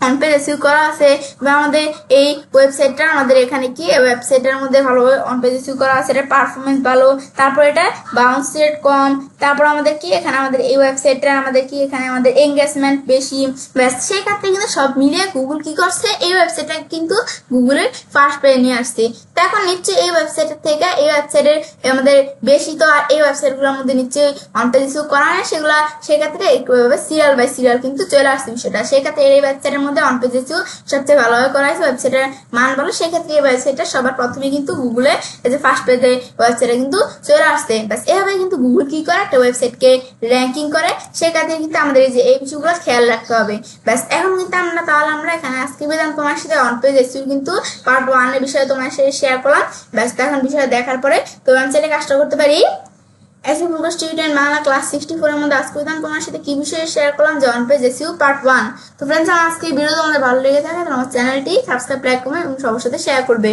Speaker 1: অন পেজ এসইও করা আছে বা আমাদের এই ওয়েবসাইটটা আমাদের এখানে কি ওয়েবসাইটের মধ্যে ভালোভাবে অন পেজ এসইও করা আছে, এটা পারফরমেন্স ভালো, তারপর এটা বাউন্স রেট কম, তারপর আমাদের কি এখানে আমাদের এই ওয়েবসাইটটা আমাদের কি এখানে আমাদের এঙ্গেজমেন্ট বেশি। ব্যাস সেই ক্ষেত্রে কিন্তু সব মিলিয়ে গুগল কি করছে, এই ওয়েবসাইটটা কিন্তু গুগলের ফার্স্ট পেজে নিয়ে আসছে। তো এখন নিশ্চয়ই এই ওয়েবসাইটের থেকে এই ওয়েবসাইটের আমাদের বেশি তো আর এই ওয়েবসাইটগুলোর মধ্যে নিশ্চয়ই অন পেজ ইস্যু করা হয় সেগুলো, সেক্ষেত্রে একটুভাবে সিরিয়াল বাই সিরিয়াল কিন্তু চলে আসছে বিষয়টা, সেক্ষেত্রে এই ওয়েবসাইটের মধ্যে অন পেজ ইস্যু সবচেয়ে ভালোভাবে করা হয়েছে, ওয়েবসাইটের মান ভালো, সেক্ষেত্রে এই ওয়েবসাইটটা সবার প্রথমে কিন্তু গুগলে এই যে ফার্স্ট পেজে ওয়েবসাইটে কিন্তু চলে আসছে। ব্যাস এভাবে কিন্তু গুগল কি করে একটা ওয়েবসাইটকে র্যাঙ্কিং করে, সেক্ষেত্রে কিন্তু আমাদের এই যে এই বিষয়গুলো খেয়াল রাখতে হবে। ব্যাস এখন কিন্তু আমরা এখানে আজকে বেদাম তোমার সাথে অন পেজ এসইও কিন্তু পার্ট 1 এর বিষয়ে তোমার সাথে শেয়ার করলাম। ব্যাস এখন বিষয় দেখার পরে তোমার চ্যানেলে কাজটা করতে পারি SEO focus student Bangla class 64 এর মধ্যে আজকে তোমার সাথে কি বিষয়ে শেয়ার করলাম, যে অন পেজ এসইও পার্ট 1। তো ফ্রেন্ডস, আমার আজকে ভিডিও তোমাদের ভালো লেগে থাকে তাহলে আমার চ্যানেলটি সাবস্ক্রাইব, লাইক, কমেন্ট এবং সবার সাথে শেয়ার করবে।